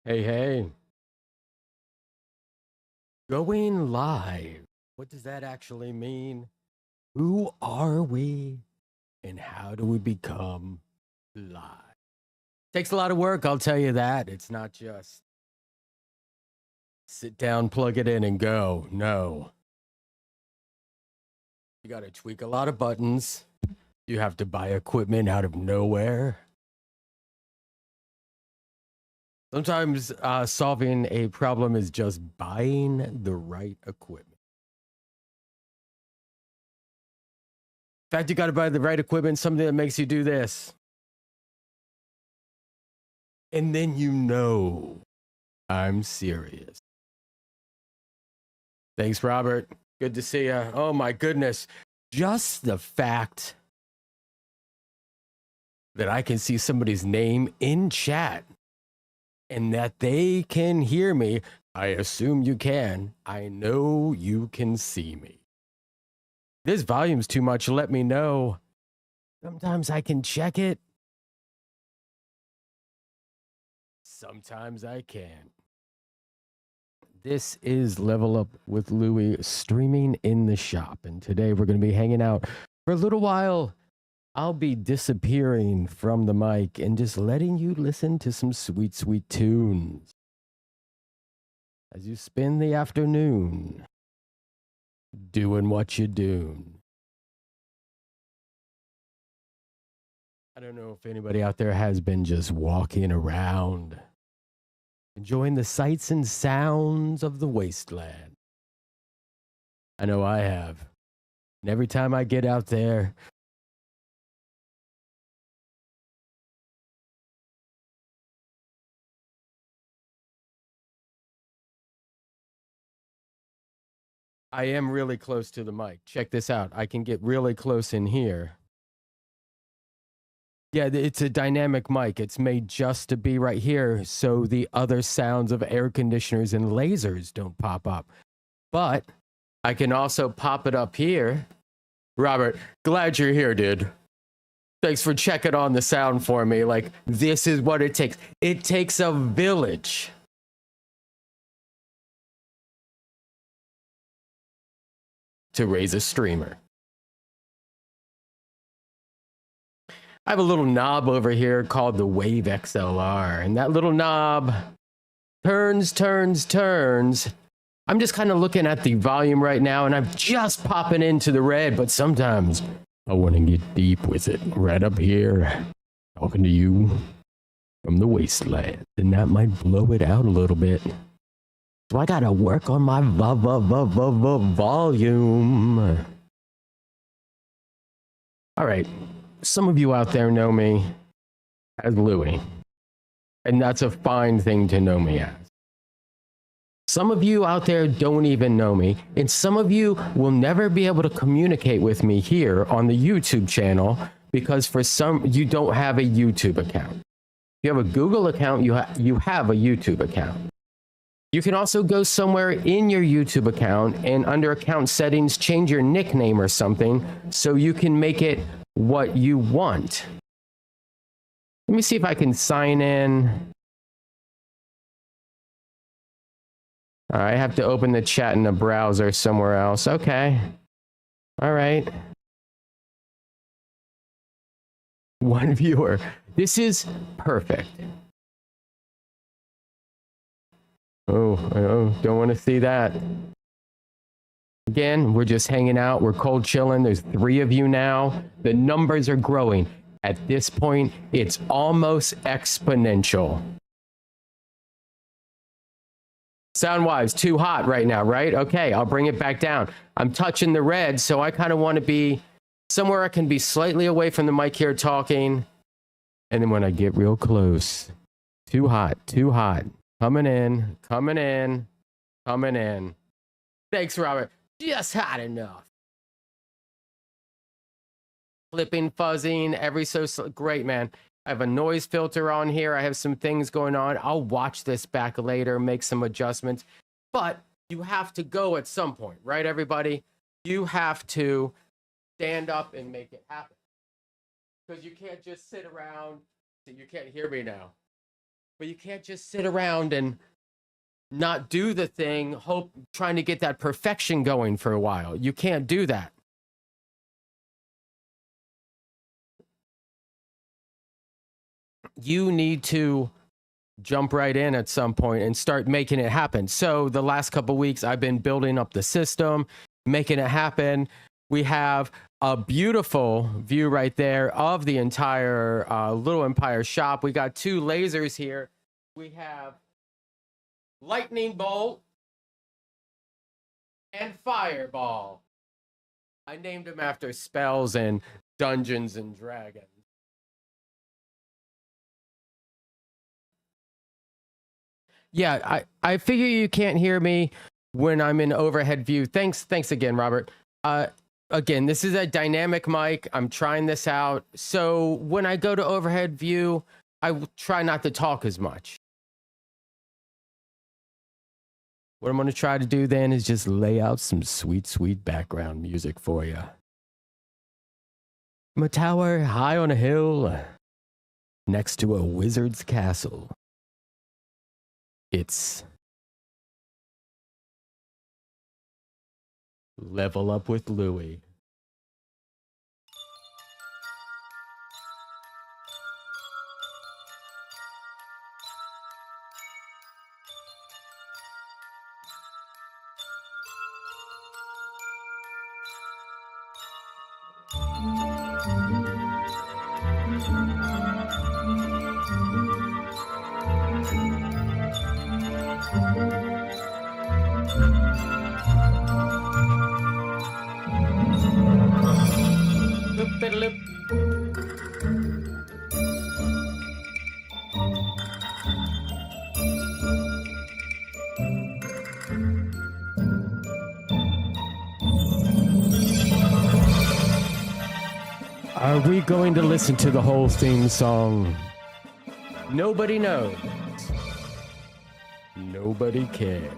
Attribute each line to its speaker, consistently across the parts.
Speaker 1: Hey, hey, going live. What does that actually mean? Who are we and how do we become live? Takes a lot of work, I'll tell you that. It's not just sit down, plug it in, and go. No. You got to tweak a lot of buttons. You have to buy equipment out of nowhere. Sometimes solving a problem is just buying the right equipment. In fact, you got to buy the right equipment, something that makes you do this. And then you know I'm serious. Thanks, Robert. Good to see you. Oh my goodness. Just the fact that I can see somebody's name in chat and that they can hear me. I assume you can. I know you can see me. This volume's too much. Let me know. Sometimes I can check it. Sometimes I can. This is Level Up with Louie streaming in the shop. And today we're going to be hanging out for a little while. I'll be disappearing from the mic and just letting you listen to some sweet, sweet tunes as you spend the afternoon doing what you do. I don't know if anybody out there has been just walking around, enjoying the sights and sounds of the wasteland. I know I have. And every time I get out there, I am really close to the mic. Check this out. I can get really close in here. Yeah, it's a dynamic mic. It's made just to be right here so the other sounds of air conditioners and lasers don't pop up. But I can also pop it up here. Robert, glad you're here, dude. Thanks for checking on the sound for me. Like, this is what it takes. It takes a village to raise a streamer. I have a little knob over here called the Wave XLR, and that little knob turns. I'm just kind of looking at the volume right now, and I'm just popping into the red, but sometimes I want to get deep with it. Right up here, talking to you from the wasteland, and that might blow it out a little bit. So I gotta work on my volume. All right. Some of you out there know me as Louie, and that's a fine thing to know me as. Some of you out there don't even know me, and some of you will never be able to communicate with me here on the YouTube channel because you don't have a YouTube account. If you have a Google account, you have a YouTube account. You can also go somewhere in your YouTube account and under account settings, change your nickname or something so you can make it what you want. Let me see if I can sign in. All right, I have to open the chat in the browser somewhere else. Okay. All right. One viewer. This is perfect. Oh, don't want to see that. Again, we're just hanging out. We're cold chilling. There's 3 of you now. The numbers are growing. At this point, it's almost exponential. Sound-wise, too hot right now, right? Okay, I'll bring it back down. I'm touching the red, so I kind of want to be somewhere I can be slightly away from the mic here talking. And then when I get real close, too hot. Coming in. Thanks, Robert. Just hot enough. Flipping, fuzzing, every so great, man. I have a noise filter on here. I have some things going on. I'll watch this back later, make some adjustments. But you have to go at some point, right, everybody? You have to stand up and make it happen. Because you can't just sit around. You can't hear me now. But you can't just sit around and not do the thing, trying to get that perfection going for a while. You can't do that. You need to jump right in at some point and start making it happen. So the last couple weeks, I've been building up the system, making it happen. We have a beautiful view right there of the entire Little Empire shop. We got 2 lasers here. We have lightning bolt and fireball. I named them after spells and Dungeons and Dragons. Yeah, I figure you can't hear me when I'm in overhead view. Thanks again, Robert. Again, this is a dynamic mic. I'm trying this out. So when I go to overhead view, I try not to talk as much. What I'm going to try to do then is just lay out some sweet, sweet background music for you. I'm a tower high on a hill next to a wizard's castle. It's Level Up with Louie. Are we going to listen to the whole theme song? Nobody knows. Nobody cares.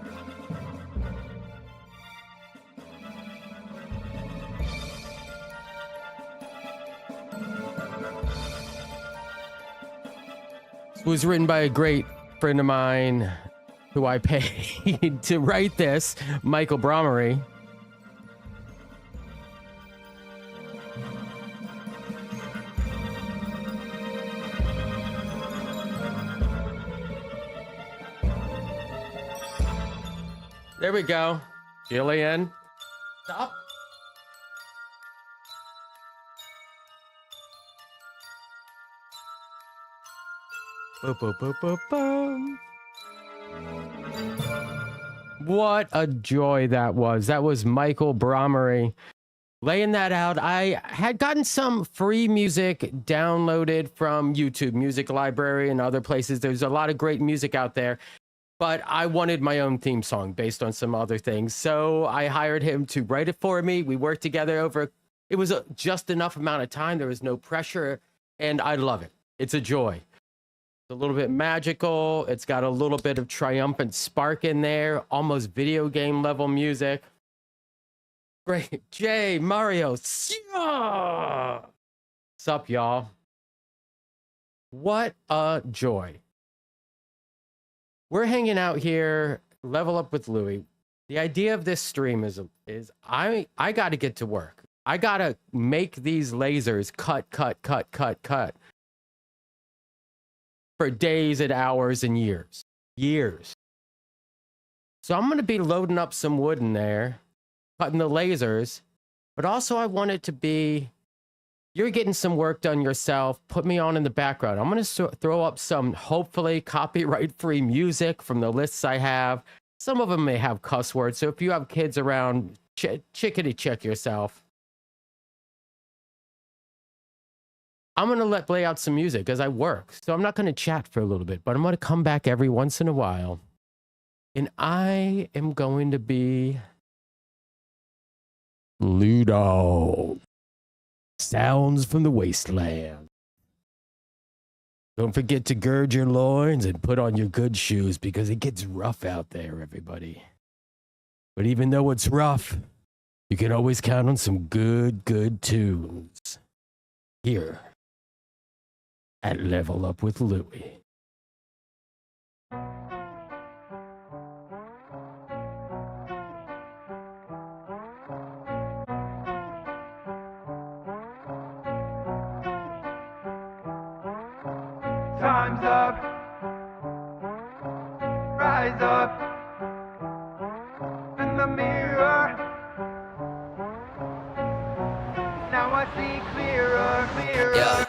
Speaker 1: It was written by a great friend of mine who I paid to write this, Michael Bromery. There we go. Jillian. Stop. Boop, boop, boop, boop, boop. What a joy that was. That was Michael Bromery laying that out. I had gotten some free music downloaded from YouTube Music Library and other places. There's a lot of great music out there. But I wanted my own theme song based on some other things. So I hired him to write it for me. We worked together over, it was just enough amount of time. There was no pressure, and I love it. It's a joy. It's a little bit magical. It's got a little bit of triumphant spark in there, almost video game level music. Great. Jay, Mario. Sup, y'all? What a joy. We're hanging out here, Level Up with Louie. The idea of this stream is I got to get to work. I got to make these lasers cut for days and hours and years. So I'm going to be loading up some wood in there, cutting the lasers, but also I want it to be, you're getting some work done yourself. Put me on in the background. I'm going to throw up some, hopefully, copyright-free music from the lists I have. Some of them may have cuss words, so if you have kids around, chickadee check yourself. I'm going to play out some music as I work, so I'm not going to chat for a little bit, but I'm going to come back every once in a while, and I am going to be Ludo. Sounds from the Wasteland. Don't forget to gird your loins and put on your good shoes because it gets rough out there, everybody. But even though it's rough, you can always count on some good tunes. Here at Level Up with Louie.
Speaker 2: Time's up. Rise up. In the mirror. Now I see clearer, clearer.
Speaker 3: Yeah.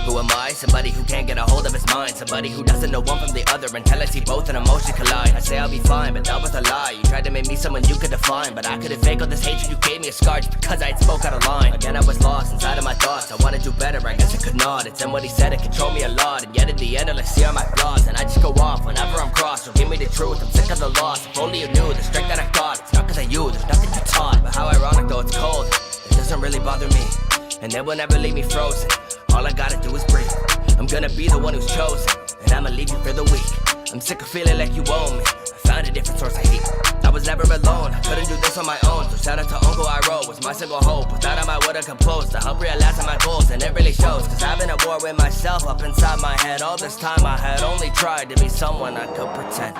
Speaker 3: Who am I? Somebody who can't get a hold of his mind. Somebody who doesn't know one from the other until I see both in emotion collide. I say I'll be fine, but that was a lie. You tried to make me someone you could define, but I couldn't fake all this hatred. You gave me a scar just because I had spoke out of line. Again, I was lost inside of my thoughts. I wanna do better, I guess I could not. It's in what he said, it controlled me a lot. And yet in the end, all I see are my flaws. And I just go off whenever I'm crossed. So give me the truth, I'm sick of the loss. If only you knew the strength that I got. It's not cause of you, there's nothing you taught. But how ironic though it's cold, it doesn't really bother me. And they will never leave me frozen. All I gotta do is breathe. I'm gonna be the one who's chosen, and I'ma leave you for the weak. I'm sick of feeling like you own me. I found a different source of heat. I was never alone, I couldn't do this on my own. So shout out to Uncle I wrote, was my single hope. Without him I would've composed to help realize my goals. And it really shows, cause I've been at war with myself up inside my head. All this time I had only tried to be someone I could pretend.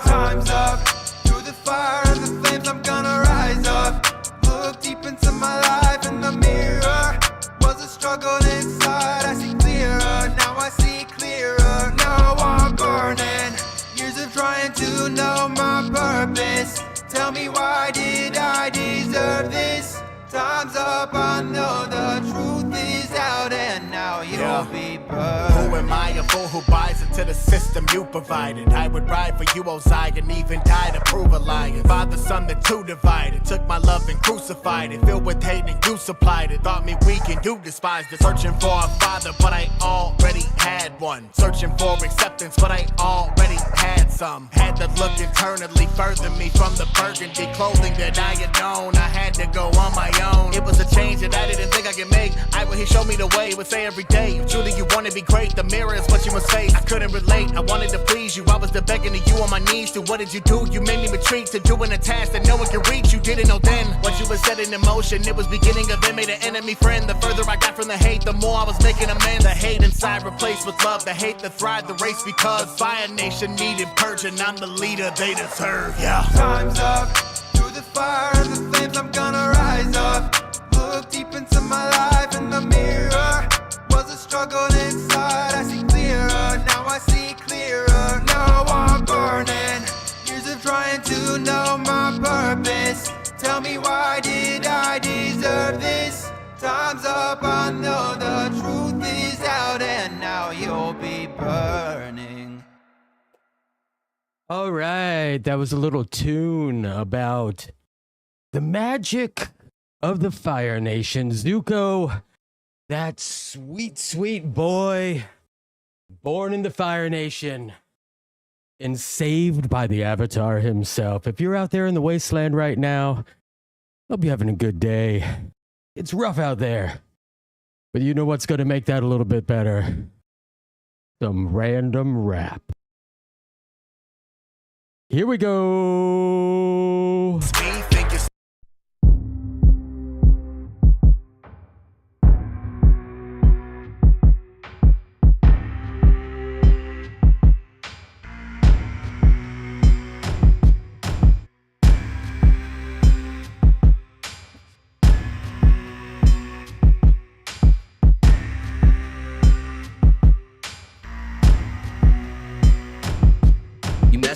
Speaker 2: Time's up. Through the fire and the flames I'm gonna rise up. Look deep into my life in the mirror. Was a struggle inside, I see clearer. Now I see clearer, now I'm burning. Years of trying to know my purpose. Tell me, why did I deserve this? Time's up, I know the truth is out, and now you'll be burned.
Speaker 4: Who am I, a fool who buys into the system you provided? I would ride for you, oh Zion, even die to prove a liar. Father, son, the two divided. Took my love and crucified it. Filled with hate and you supplied it. Thought me weak and you despised it. Searching for a father, but I already had one. Searching for acceptance, but I already had some. Had to look internally, further me from the burgundy clothing that I had known. I had to go on my own. It was a change that I didn't think I could make. He showed me the way, would say every day, if truly you want to be great, the mirror is what you must face. I couldn't relate, I wanted to please you. I was the begging to you on my knees. To what did you do? You made me retreat to doing a task that no one can reach. You didn't know then what you were setting in motion. It was beginning of it, made an enemy friend. The further I got from the hate, the more I was making amends. The hate inside replaced with love, the hate that thrived the race because the Fire Nation needed purging. I'm the leader they deserve, yeah.
Speaker 2: Time's up. Through the fire and the flames I'm gonna rise up. Look deep into my life in the mirror. Was a struggle inside, I see clearer. Now I see clearer, now I'm burning. Years of trying to know my purpose. Tell me, why did I deserve this? Time's up, I know the truth is out, and now you'll be burning.
Speaker 1: All right, that was a little tune about the magic of the Fire Nation. Zuko, that sweet, sweet boy, born in the Fire Nation and saved by the Avatar himself. If you're out there in the wasteland right now, hope you're having a good day. It's rough out there, but you know what's going to make that a little bit better? Some random rap. Here we go.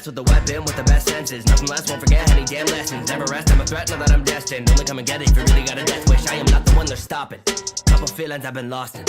Speaker 3: With the weapon, with the best senses. Nothing less, won't forget any damn lessons. Never rest, I'm a threat, know that I'm destined. Only come and get it if you really got a death wish. I am not the one they're stopping. Couple feelings I've been lost in.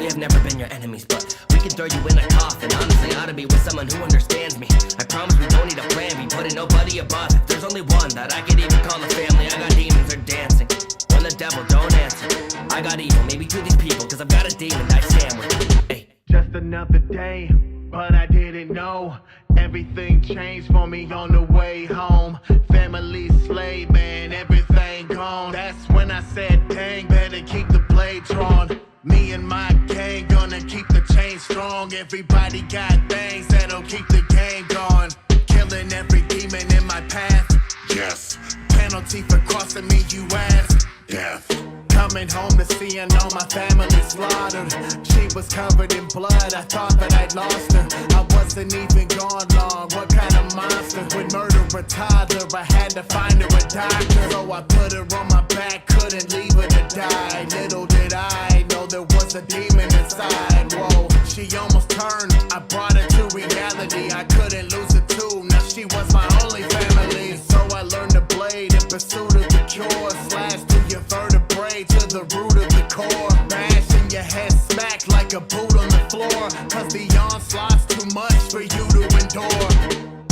Speaker 3: We have never been your enemies, but we can throw you in a coffin. Honestly, I ought to be with someone who understands me. I promise we don't need a plan B, putting nobody above. If there's only one that I could even call a family, I got demons, they're dancing. When the devil don't answer, I got evil, maybe to these people, cause I've got a demon I stand with. Hey.
Speaker 4: Just another day, but I didn't know. Everything changed for me on the way home. Family slave, man, everything gone. That's when I said, dang, better keep the blade drawn. Me and my gang gonna keep the chain strong. Everybody got things that'll keep the game going. Killing every demon in my path. Yes. Penalty for crossing me, you ask. Death. Coming home to seeing all my family slaughtered. She was covered in blood, I thought that I'd lost her. I wasn't even gone long, what kind of monster would murder a toddler? I had to find her a doctor, so I put her on my back, couldn't leave her to die. Little did I know there was a demon inside. Whoa, she almost turned, I brought her to reality. I couldn't lose her too, now she was my only family. So I learned to blade in pursuit of the cure. Slash to your vertebrae, to the root of the core. Bashing your head smack like a boot on the floor. Cause the onslaught's too much for you to endure.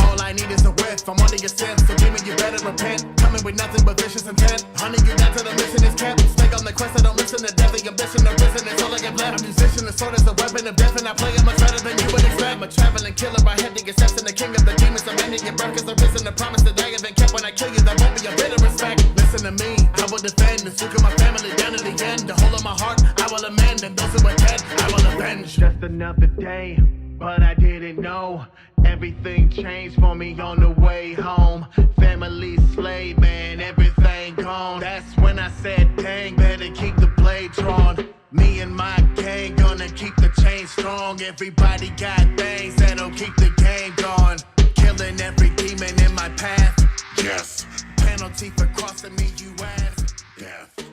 Speaker 4: All I need is a whiff, I'm under your sins, so demon you better repent. Coming with nothing but vicious intent. Honey, you down to the mission is kept. Stay on the quest, I don't listen to death. The ambition of prison is all I get left. A musician, the sword is the weapon of death, and I play it much better than you would expect. I'm a traveling killer, I head to get steps, and the king of the demons. I'm ending your breath, cause there isn't a promise that I haven't kept. When I kill you, there won't be a bit of respect. Listen to me, I will defend and stick my family down to the end. The whole of my heart, I will amend, and those who are dead, I will avenge. Just another day, but I didn't know. Everything changed for me on the way home. Family slave, man, everything gone. That's when I said, dang, better keep the blade drawn. Me and my gang gonna keep the chain strong. Everybody got things that'll keep the game going. Killing every demon in my path. Yes. Penalty for crossing me, you ass. Death.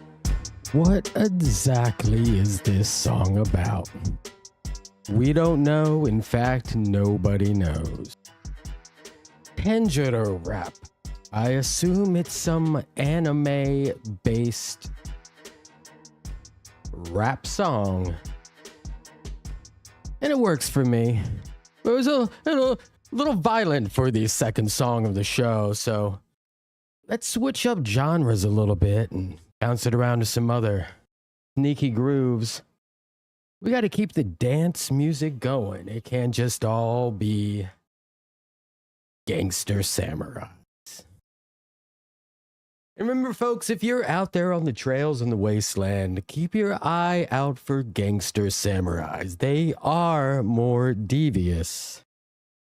Speaker 1: What exactly is this song about? We don't know. In fact, nobody knows. Kenjiro rap. I assume it's some anime-based rap song. And it works for me. It was a little violent for the second song of the show, so let's switch up genres a little bit and bounce it around to some other sneaky grooves. We got to keep the dance music going. It can't just all be gangster samurais. And remember, folks, if you're out there on the trails in the wasteland, keep your eye out for gangster samurais. They are more devious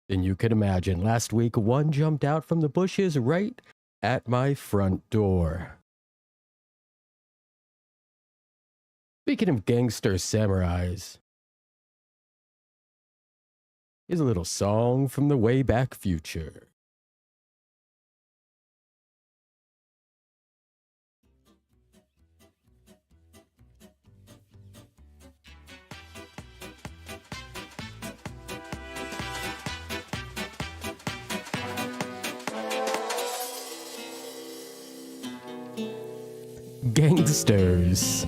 Speaker 1: than you could imagine. Last week, one jumped out from the bushes right at my front door. Speaking of gangster samurais, here's a little song from the way back future. Gangsters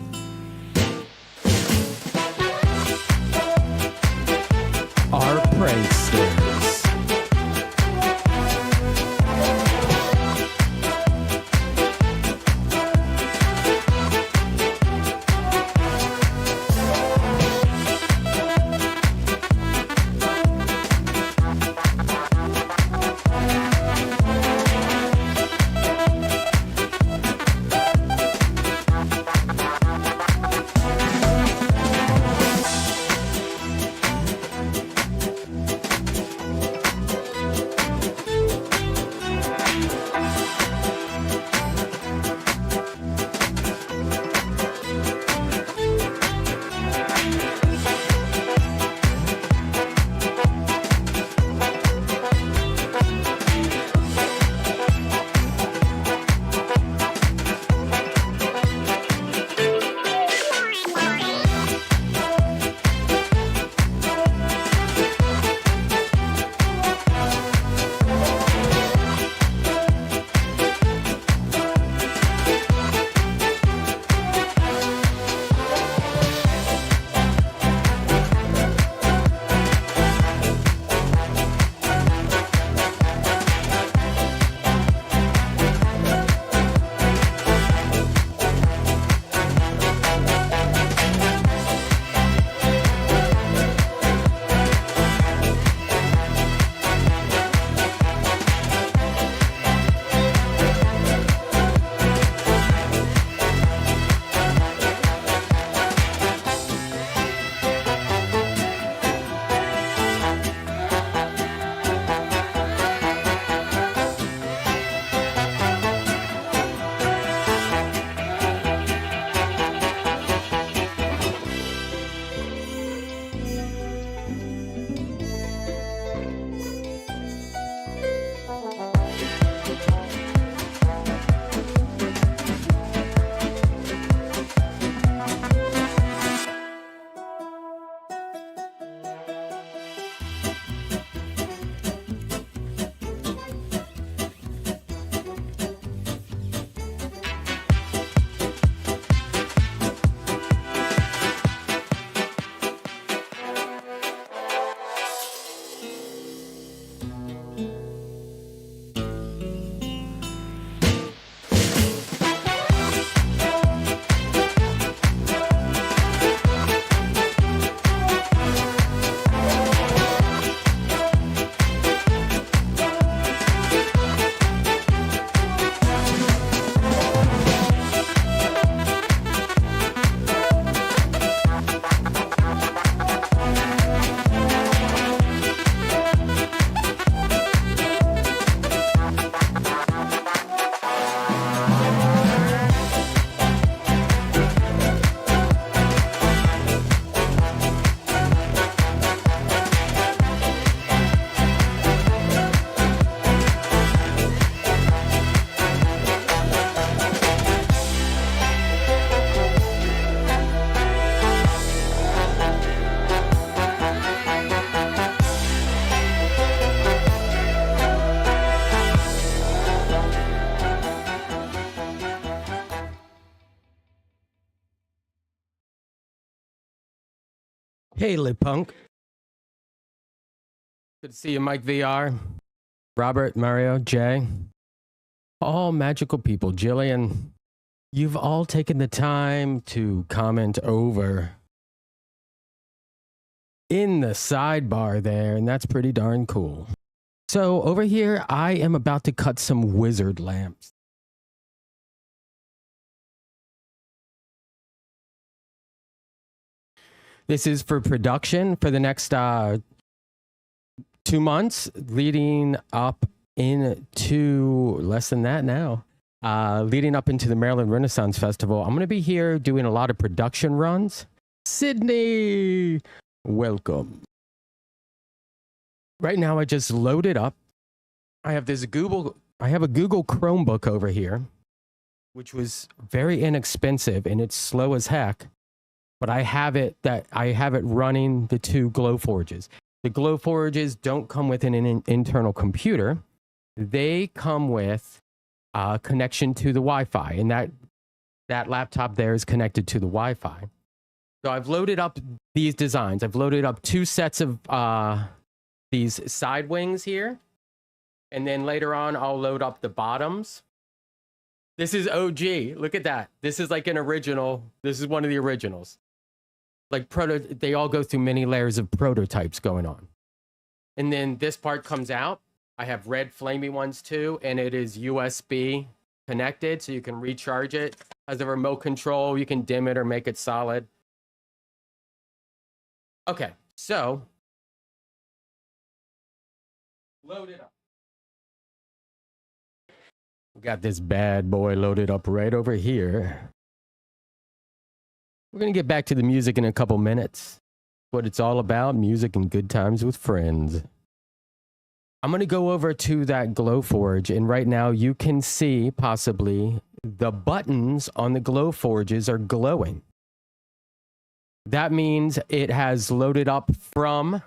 Speaker 1: are pranksters. Hey, Lit Punk. Good to see you, Mike VR, Robert, Mario, Jay. All magical people. Jillian, you've all taken the time to comment over in the sidebar there, and that's pretty darn cool. So over here, I am about to cut some wizard lamps. This is for production for the next 2 months, leading up into less than that now. Leading up into the Maryland Renaissance Festival. I'm going to be here doing a lot of production runs. Sydney, welcome. Right now, I just loaded up. I have a Google Chromebook over here, which was very inexpensive and it's slow as heck. But I have it running the 2 Glowforges. The Glowforges don't come with an internal computer. They come with a connection to the Wi-Fi, and that laptop there is connected to the Wi-Fi. So I've loaded up these designs. I've loaded up 2 sets of these side wings here, and then later on I'll load up the bottoms. This is OG. Look at that. This is like an original. This is one of the originals. Like they all go through many layers of prototypes going on. And then this part comes out. I have red flamey ones too, and it is USB connected, so you can recharge it. Has a remote control. You can dim it or make it solid. Okay, so load it up. We got this bad boy loaded up right over here. We're going to get back to the music in a couple minutes. What it's all about, music and good times with friends. I'm going to go over to that Glowforge, and right now you can see possibly the buttons on the Glowforges are glowing. That means it has loaded up from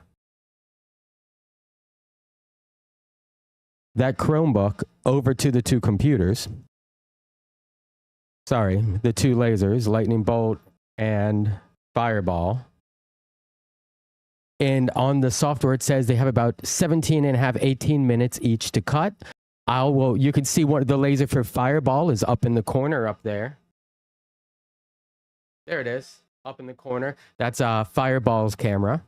Speaker 1: that Chromebook over to the 2 computers. Sorry, the 2 lasers, lightning bolt and fireball. And on the software, it says they have about 17 and a half, 18 minutes each to cut. You can see the laser for fireball is up in the corner up there. There it is, up in the corner. That's fireball's camera.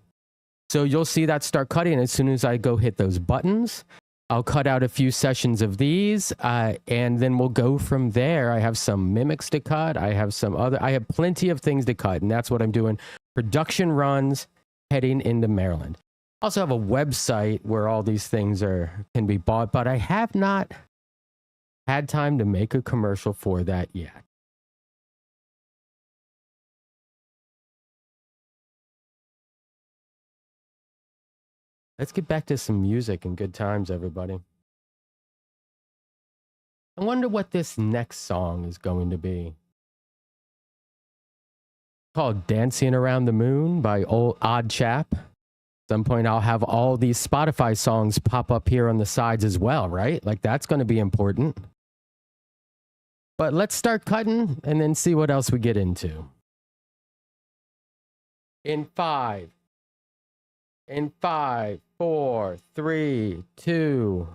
Speaker 1: So you'll see that start cutting as soon as I go hit those buttons. I'll cut out a few sessions of these, and then we'll go from there. I have some mimics to cut. I have plenty of things to cut, and that's what I'm doing. Production runs heading into Maryland. I also have a website where all these things can be bought, but I have not had time to make a commercial for that yet. Let's get back to some music and good times, everybody. I wonder what this next song is going to be. Called Dancing Around the Moon by Old Odd Chap. At some point, I'll have all these Spotify songs pop up here on the sides as well, right? Like, that's going to be important. But let's start cutting and then see what else we get into. In 5, 4, 3, 2.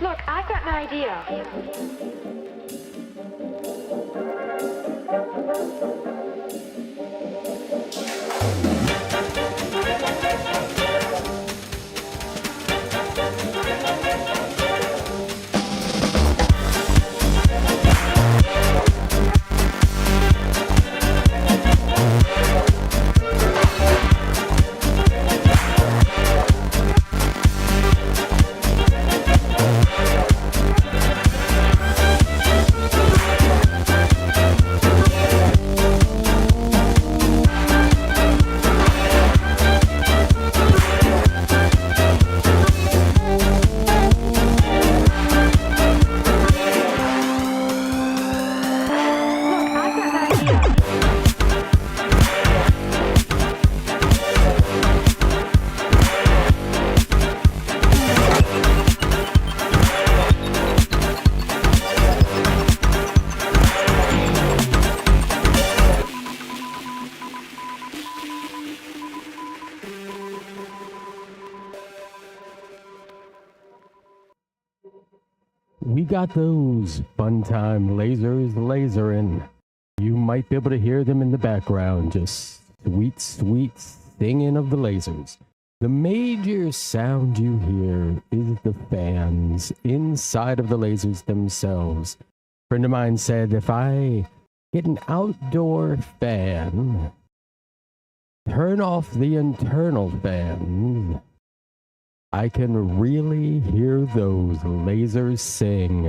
Speaker 5: Look, I've got an idea.
Speaker 1: We got those fun time lasers lasering. You might be able to hear them in the background, just sweet, sweet singing of the lasers. The major sound you hear is the fans inside of the lasers themselves. A friend of mine said if I get an outdoor fan, turn off the internal fans, I can really hear those lasers sing.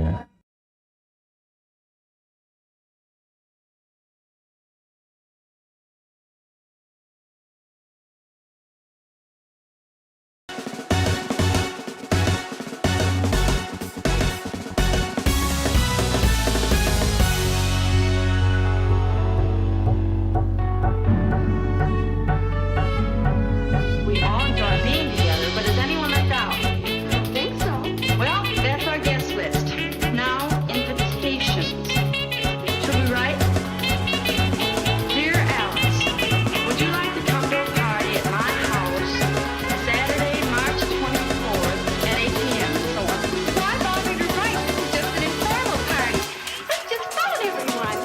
Speaker 5: We all enjoy being together, but is anyone left out? I think so. Well, that's our guest list. Now, invitations. Should we write? Dear Alice, would you like to come to a party at my house Saturday, March 24th at 8 p.m. and so on? Why bother to write? This is just an informal party. Let's just phone everyone.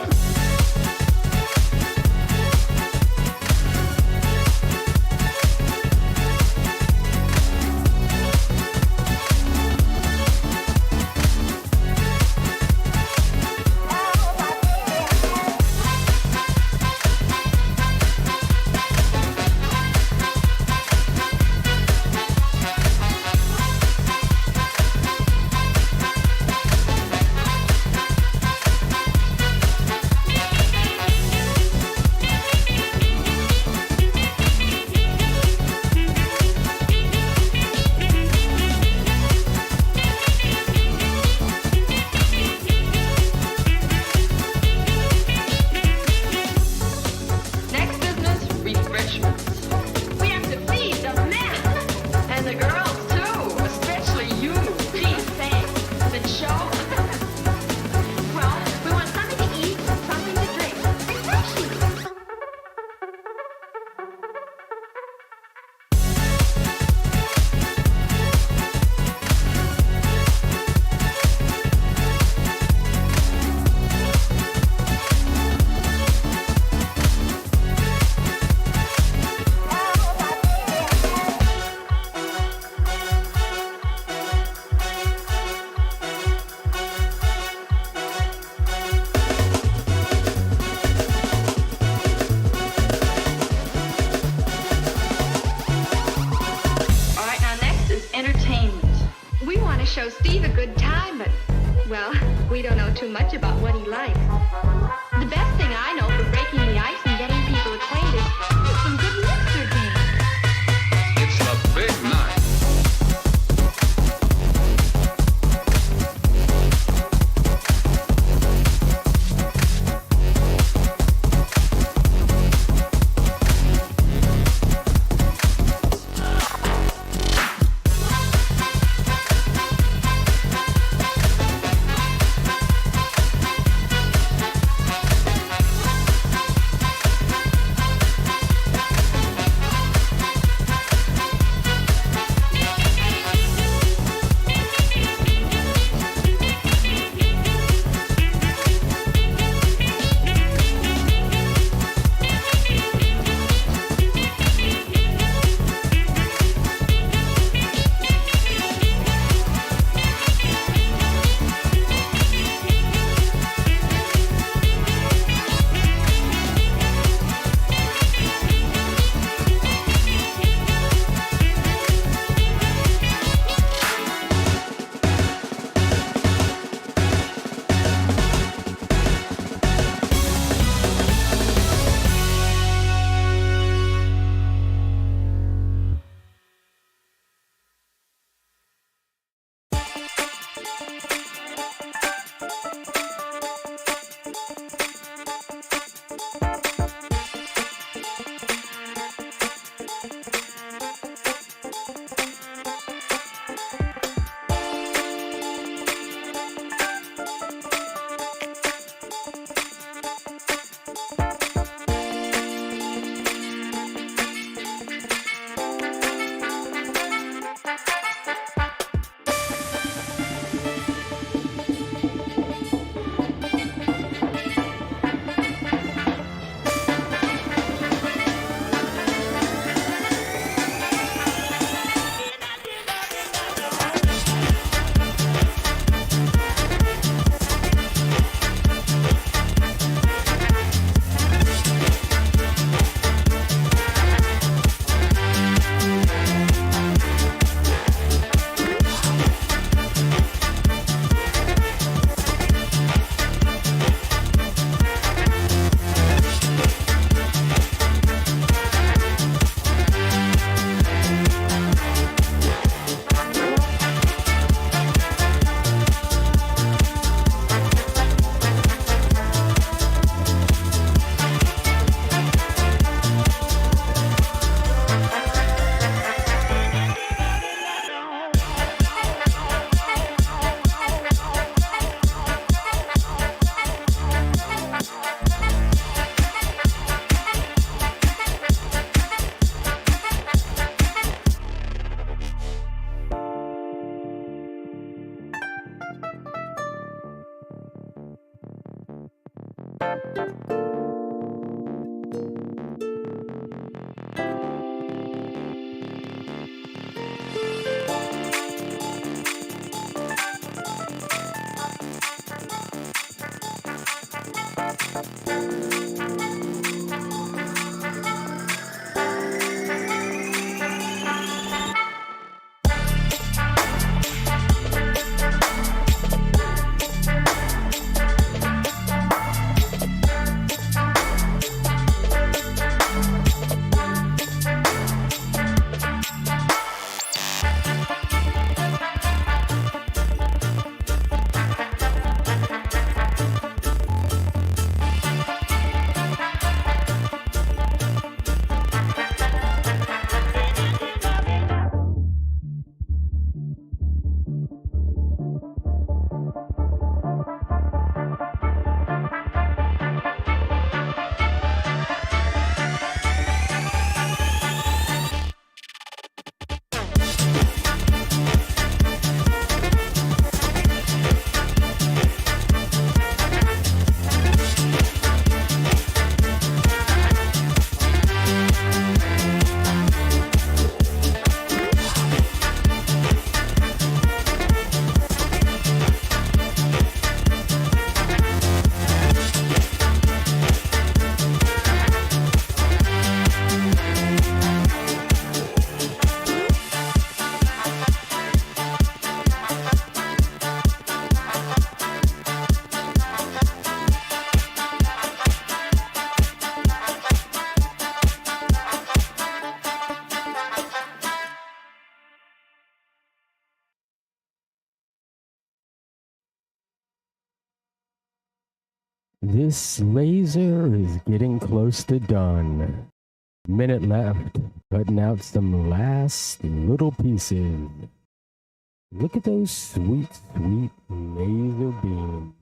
Speaker 5: Next business, refreshments. We have to feed the men. And the girls, too. Especially you. Gee, thanks. The show. Well, we want something to eat, something to drink. Refreshments. All right, now next is entertainment. We want to show Steve a good time, but, well, we don't know too much about what he likes. The best thing I know for breaking the ice and getting people acquainted is some good mixer games.
Speaker 6: It's a big night.
Speaker 1: This laser is getting close to done. Minute left, cutting out some last little pieces. Look at those sweet, sweet laser beams.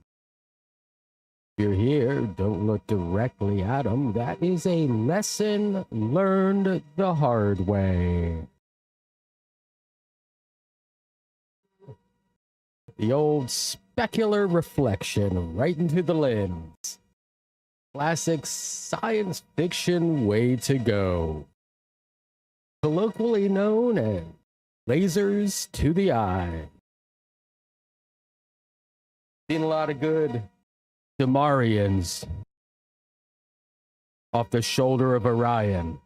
Speaker 1: If you're here, don't look directly at them. That is a lesson learned the hard way. The old specular reflection right into the lens. Classic science fiction way to go. Colloquially known as lasers to the eye. Seen a lot of good Damarians off the shoulder of Orion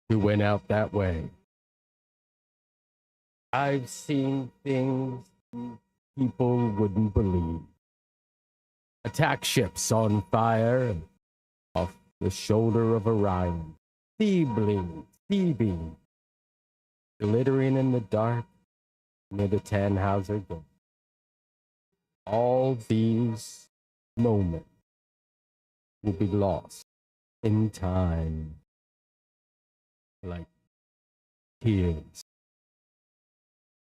Speaker 1: who went out that way. I've seen things people wouldn't believe. Attack ships on fire off the shoulder of Orion. Sea beam, glittering in the dark near the Tannhauser Gate. All these moments will be lost in time, like tears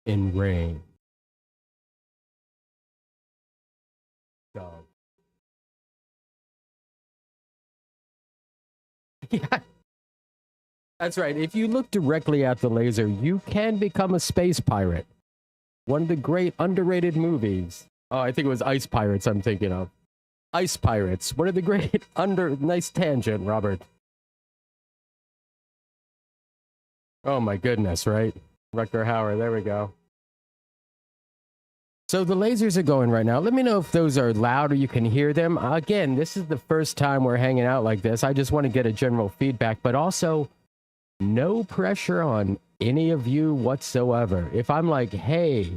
Speaker 1: in rain. Dog. Yeah, that's right. If you look directly at the laser, you can become a space pirate. One of the great underrated movies. Oh, I think it was Ice Pirates I'm thinking of. Ice Pirates. One of the great nice tangent, Robert. Oh my goodness, right? Rutger Hauer, there we go. So the lasers are going right now. Let me know if those are loud or you can hear them. Again, this is the first time we're hanging out like this. I just want to get a general feedback, but also no pressure on any of you whatsoever. If I'm like, hey,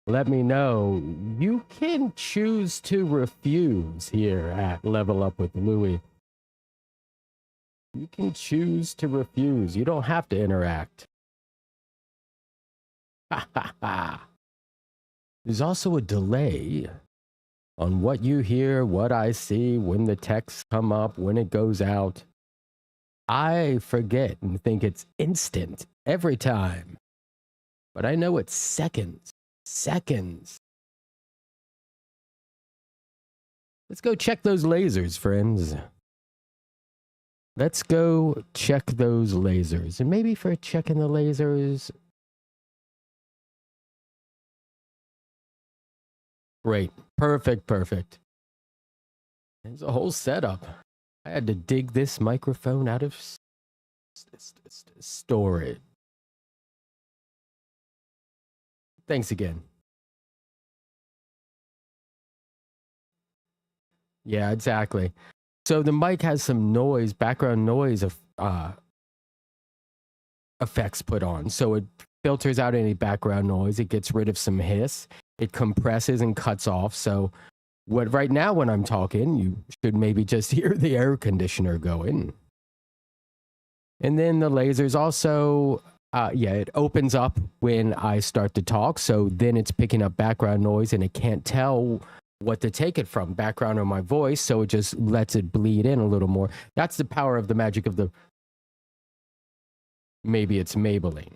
Speaker 1: let me know, you can choose to refuse here at Level Up with Louie. You can choose to refuse. You don't have to interact. Ha ha ha. There's also a delay on what you hear, what I see, when the texts come up, when it goes out. I forget and think it's instant every time. But I know it's seconds. Seconds. Let's go check those lasers, friends. Let's go check those lasers. And maybe for checking the lasers... Great. Perfect. There's a whole setup. I had to dig this microphone out of storage. Thanks again. Yeah, exactly. So the mic has some noise, background noise of effects put on. So it filters out any background noise. It gets rid of some hiss. It compresses and cuts off. So right now when I'm talking, you should maybe just hear the air conditioner going. And then the lasers also, it opens up when I start to talk. So then it's picking up background noise and it can't tell what to take it from, background or my voice. So it just lets it bleed in a little more. That's the power of the magic of the, maybe it's Maybelline.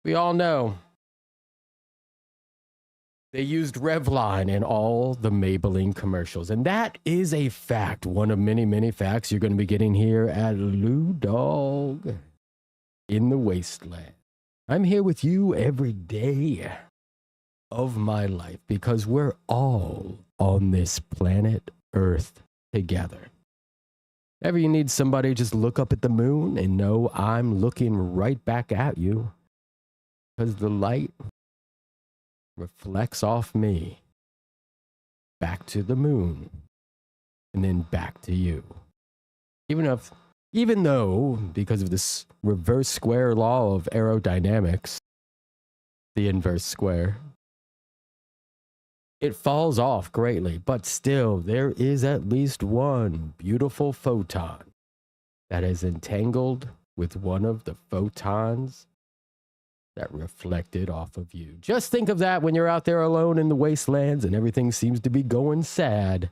Speaker 1: We all know they used Revlon in all the Maybelline commercials. And that is a fact. One of many, many facts you're going to be getting here at Lou Dog in the Wasteland. I'm here with you every day of my life because we're all on this planet Earth together. Ever you need somebody, just look up at the moon and know I'm looking right back at you because the light reflects off me back to the moon and then back to you. Even though because of this reverse square law of aerodynamics, the inverse square, it falls off greatly, but still there is at least one beautiful photon that is entangled with one of the photons that reflected off of you. Just think of that when you're out there alone in the wastelands and everything seems to be going sad.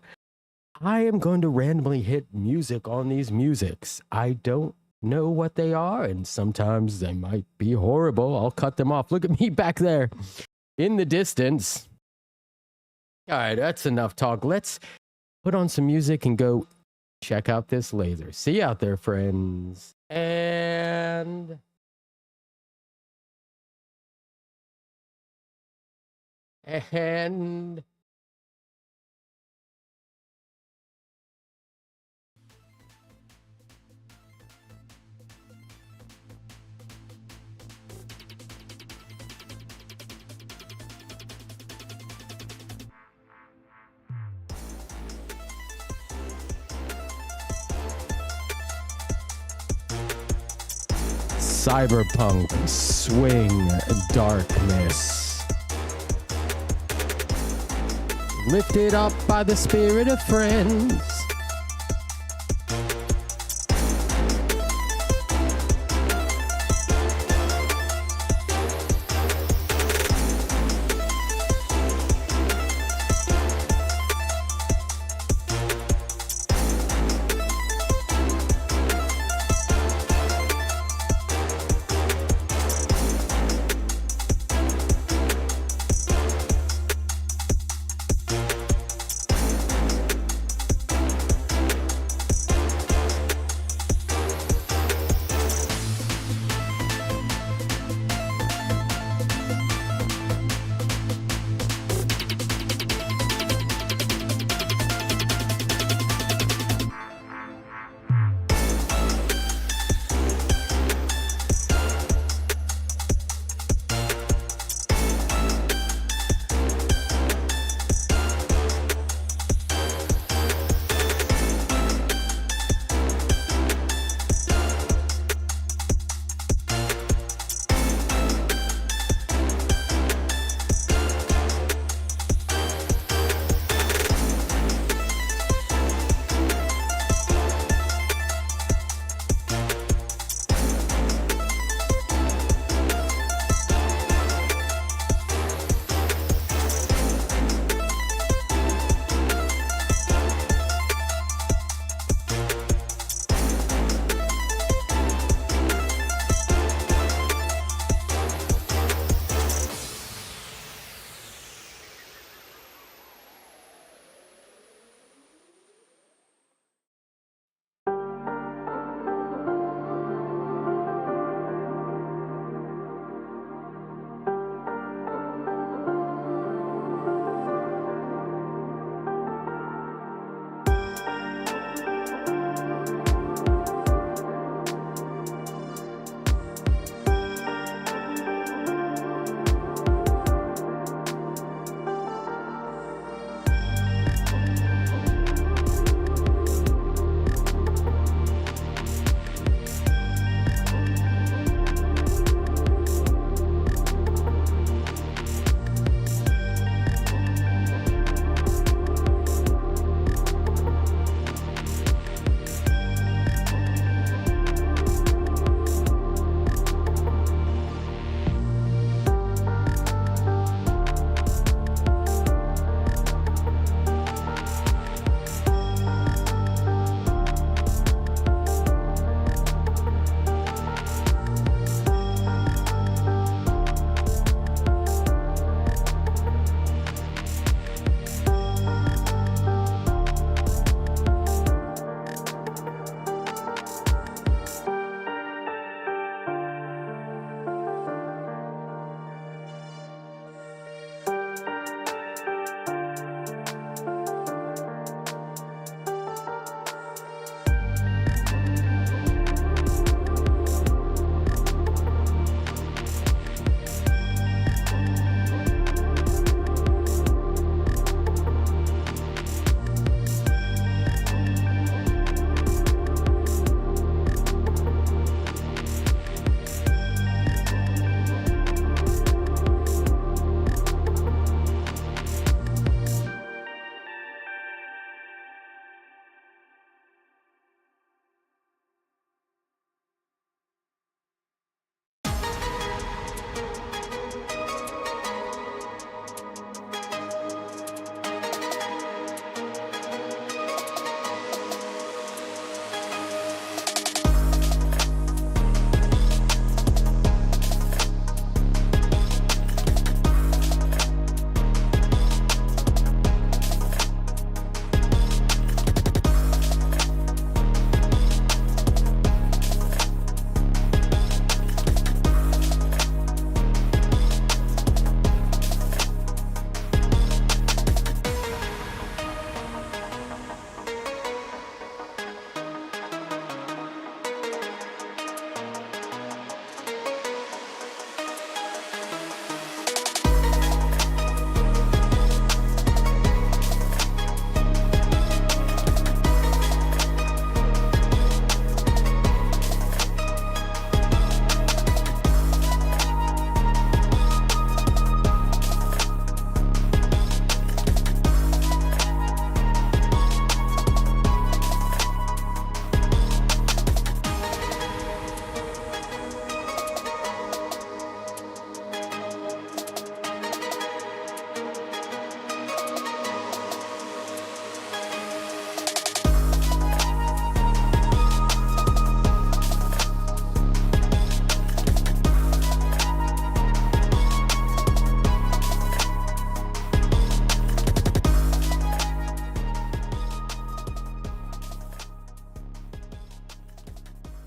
Speaker 1: I am going to randomly hit music on these musics. I don't know what they are, and sometimes they might be horrible. I'll cut them off. Look at me back there in the distance. All right, that's enough talk. Let's put on some music and go check out this laser. See you out there, friends. And cyberpunk swing darkness, lifted up by the spirit of friends.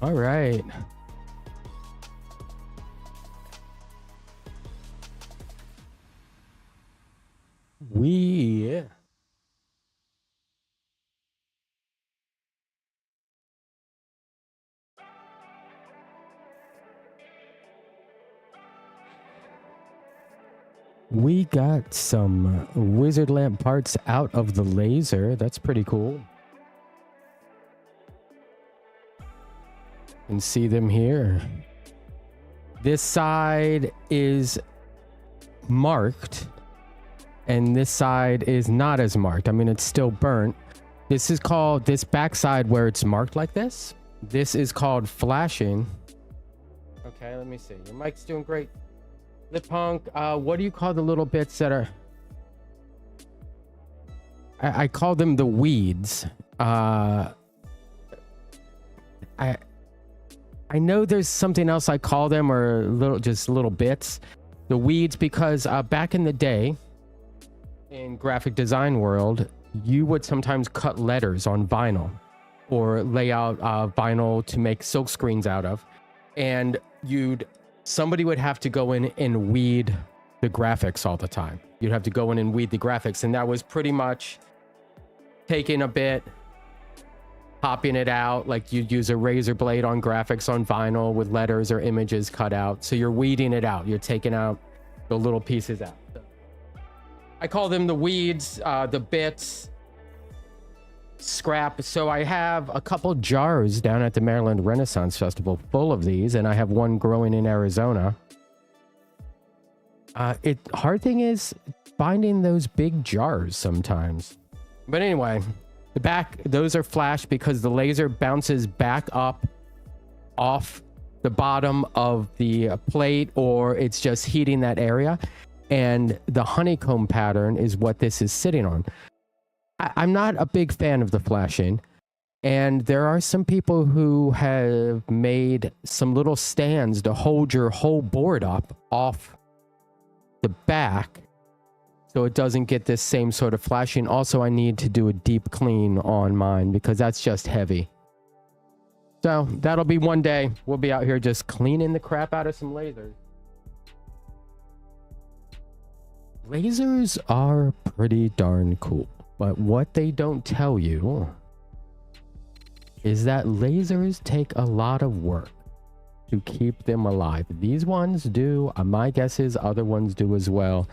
Speaker 1: All right. We got some wizard lamp parts out of the laser. That's pretty cool. You can see them here. This side is marked and this side is not as marked. I mean, it's still burnt. This is called, this backside where it's marked like this, this is called flashing. Okay, let me see. Your mic's doing great. Lip Punk, what do you call the little bits that are... I call them the weeds. I know there's something else I call them, or just little bits. The weeds, because back in the day, in graphic design world, you would sometimes cut letters on vinyl or lay out vinyl to make silk screens out of, and somebody would have to go in and weed the graphics all the time. You'd have to go in and weed the graphics, and that was pretty much taking a bit, popping it out, like you'd use a razor blade on graphics on vinyl with letters or images cut out. So you're weeding it out, you're taking out the little pieces out. I call them the weeds, the bits, scrap. So I have a couple jars down at the Maryland Renaissance Festival full of these, and I have one growing in Arizona. Hard thing is finding those big jars sometimes. But anyway, the back, those are flashed because the laser bounces back up off the bottom of the plate, or it's just heating that area. And the honeycomb pattern is what this is sitting on. I'm not a big fan of the flashing, and there are some people who have made some little stands to hold your whole board up off the back so it doesn't get this same sort of flashing. Also, I need to do a deep clean on mine because that's just heavy. So that'll be one day. We'll be out here just cleaning the crap out of some lasers. Lasers are pretty darn cool, but what they don't tell you is that lasers take a lot of work to keep them alive. These ones do, my guess is other ones do as well.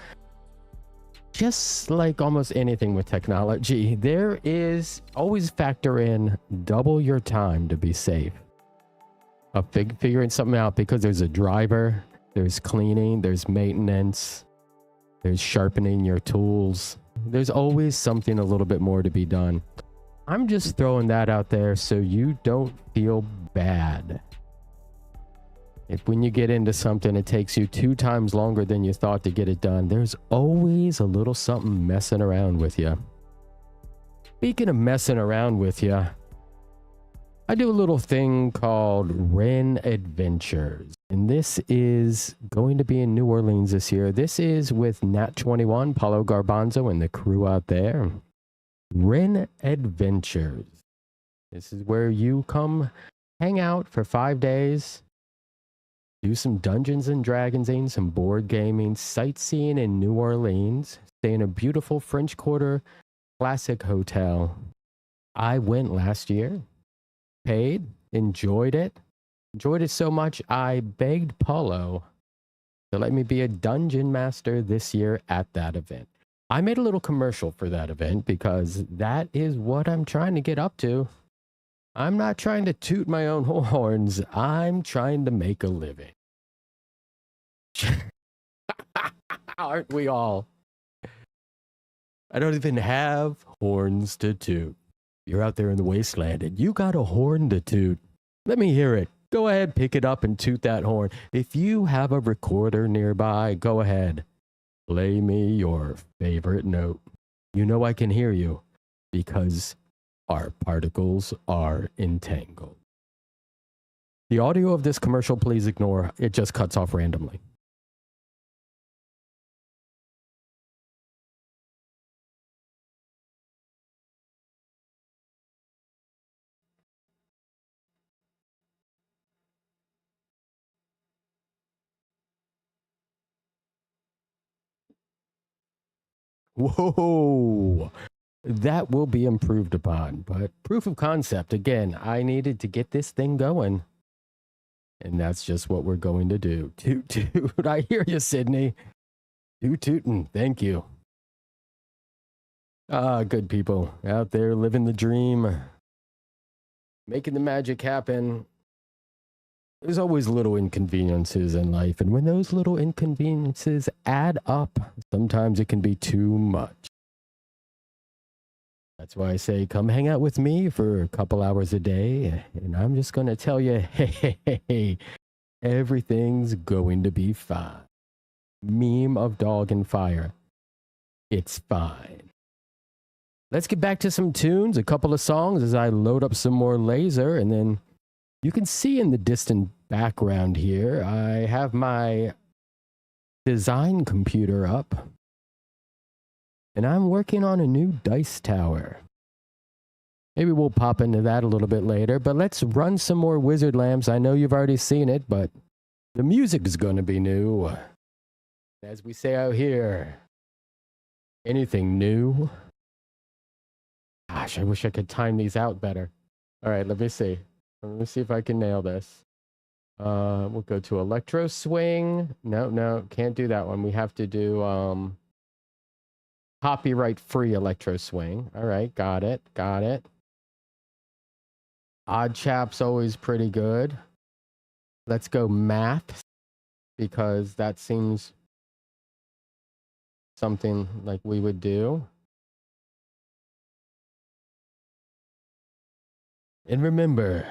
Speaker 1: Just like almost anything with technology, there is always factor in double your time to be safe. Figuring something out, because there's a driver, there's cleaning, there's maintenance, there's sharpening your tools. There's always something a little bit more to be done. I'm just throwing that out there so you don't feel bad. If when you get into something, it takes you 2 times longer than you thought to get it done, there's always a little something messing around with you. Speaking of messing around with you, I do a little thing called Ren Adventures, and this is going to be in New Orleans this year. This is with Nat 21, Paulo Garbanzo, and the crew out there. Ren Adventures. This is where you come hang out for 5 days, do some Dungeons and Dragonsing, some board gaming, sightseeing in New Orleans, stay in a beautiful French Quarter classic hotel. I went last year. Paid, enjoyed it so much I begged Paulo to let me be a dungeon master this year at that event. I made a little commercial for that event because that is what I'm trying to get up to. I'm not trying to toot my own horns, I'm trying to make a living. Aren't we all? I don't even have horns to toot. You're out there in the wasteland and you got a horn to toot. Let me hear it. Go ahead, pick it up and toot that horn. If you have a recorder nearby, go ahead. Play me your favorite note. You know I can hear you because our particles are entangled. The audio of this commercial, please ignore. It just cuts off randomly. Whoa. That will be improved upon. But proof of concept, again, I needed to get this thing going. And that's just what we're going to do. Toot toot. I hear you, Sydney. Toot tootin'. Thank you. Ah, good people out there living the dream, making the magic happen. There's always little inconveniences in life, and when those little inconveniences add up, sometimes it can be too much. That's why I say, come hang out with me for a couple hours a day, and I'm just going to tell you, hey, everything's going to be fine. Meme of dog and fire. It's fine. Let's get back to some tunes, a couple of songs as I load up some more laser, and then you can see in the distant background here, I have my design computer up, and I'm working on a new dice tower. Maybe we'll pop into that a little bit later, but let's run some more wizard lamps. I know you've already seen it, but the music is going to be new. As we say out here, anything new? Gosh, I wish I could time these out better. All right, let me see. Let me see if I can nail this. We'll go to Electro Swing. No, can't do that one. We have to do copyright-free Electro Swing. All right, got it. Odd Chap's always pretty good. Let's go Math, because that seems something like we would do. And remember,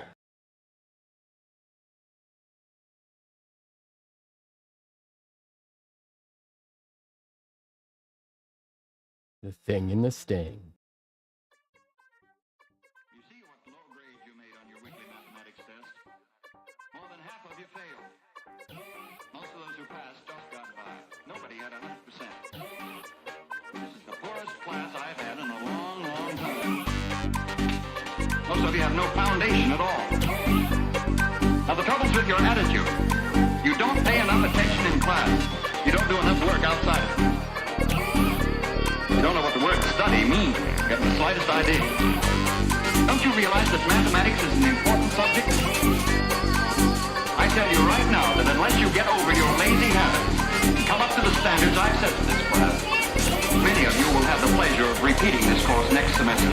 Speaker 1: the thing in the sting.
Speaker 6: You see what low grade you made on your weekly mathematics test? More than half of you failed. Most of those who passed just got by. Nobody had 100%. This is the poorest class I've had in a long, long time. Most of you have no foundation at all. Now the trouble's with your attitude. You don't pay enough attention in class. You don't do enough work outside of it. You don't know what the word study means. You haven't the slightest idea. Don't you realize that mathematics is an important subject? I tell you right now that unless you get over your lazy habits and come up to the standards I've set for this class, many of you will have the pleasure of repeating this course next semester.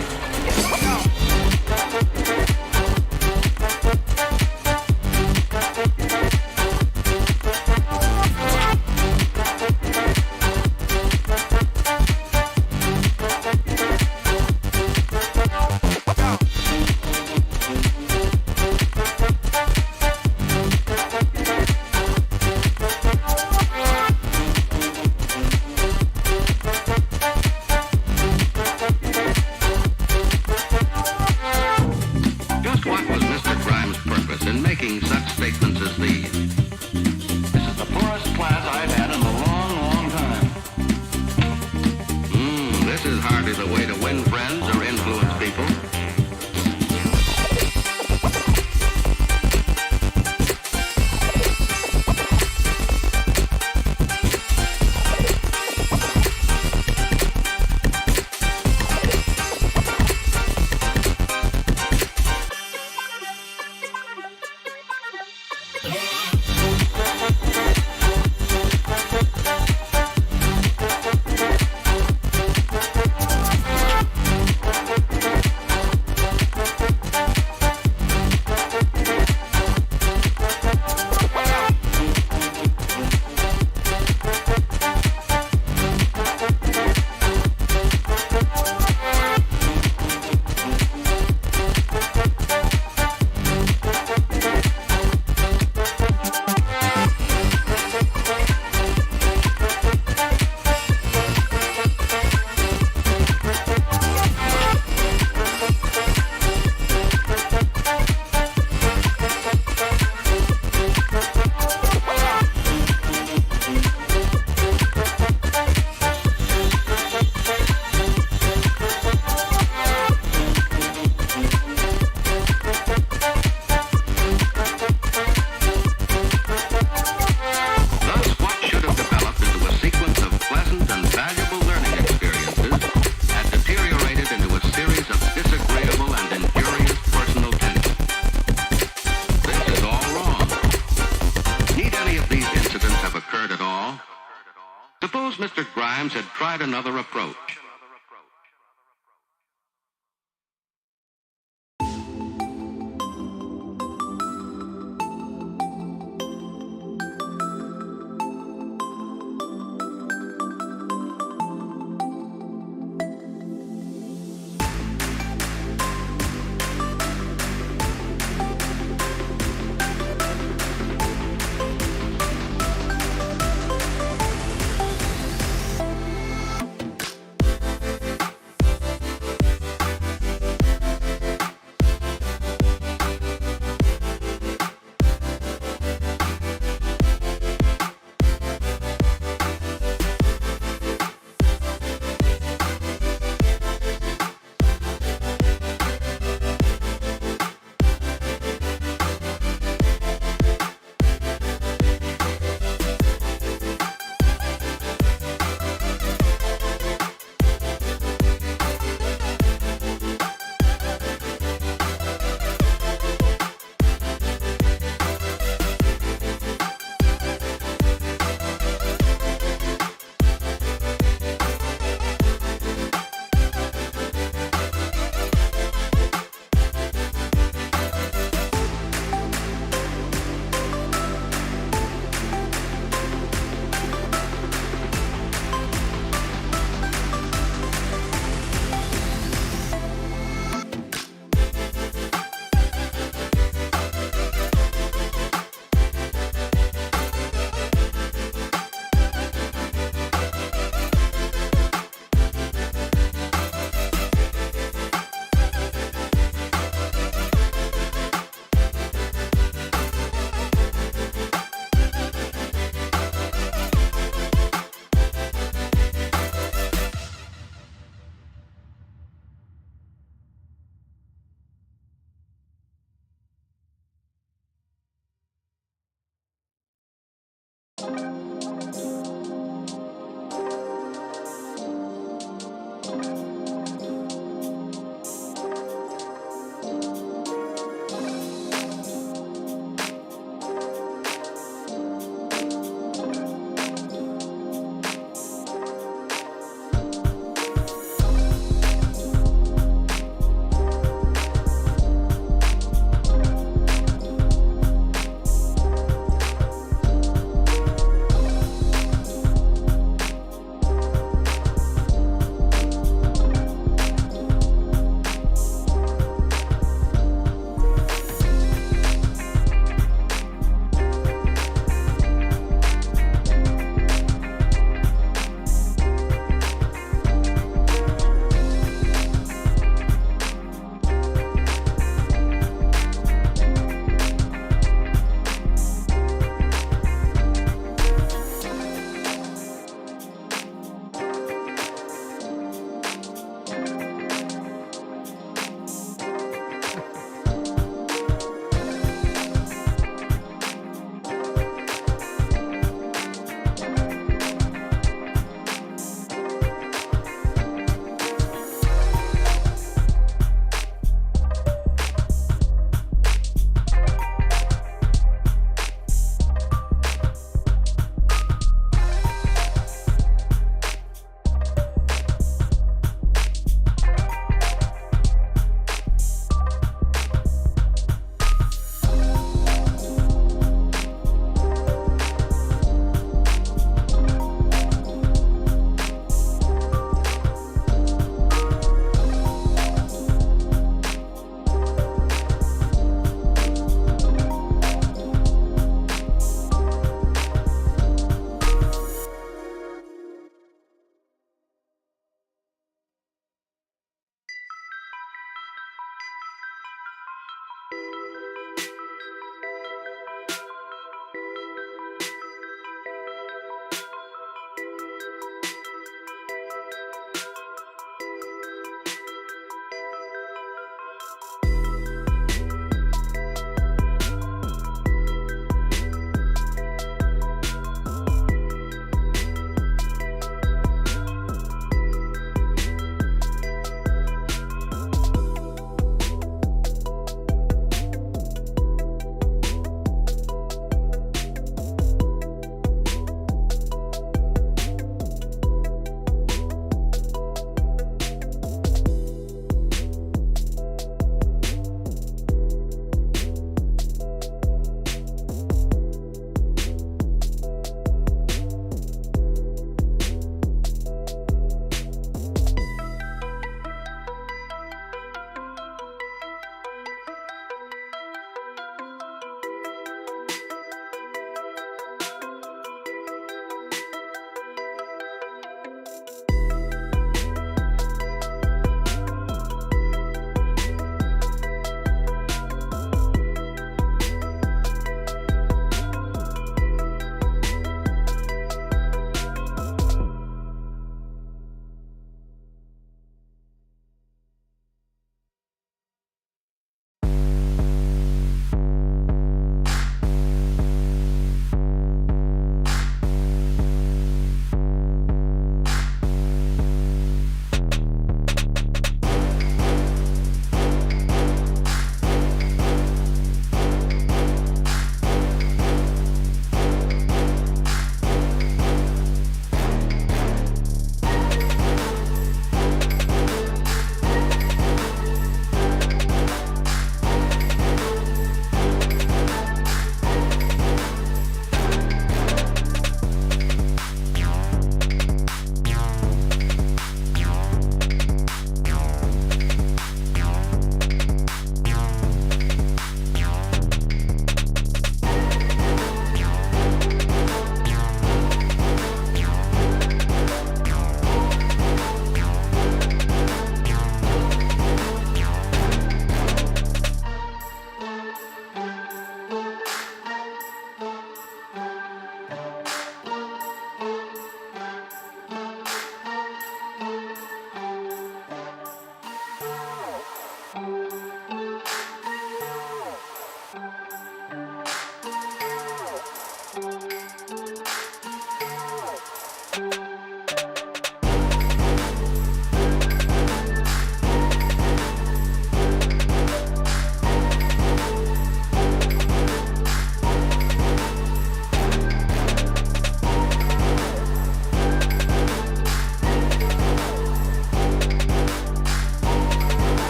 Speaker 6: Suppose Mr. Grimes had tried another approach.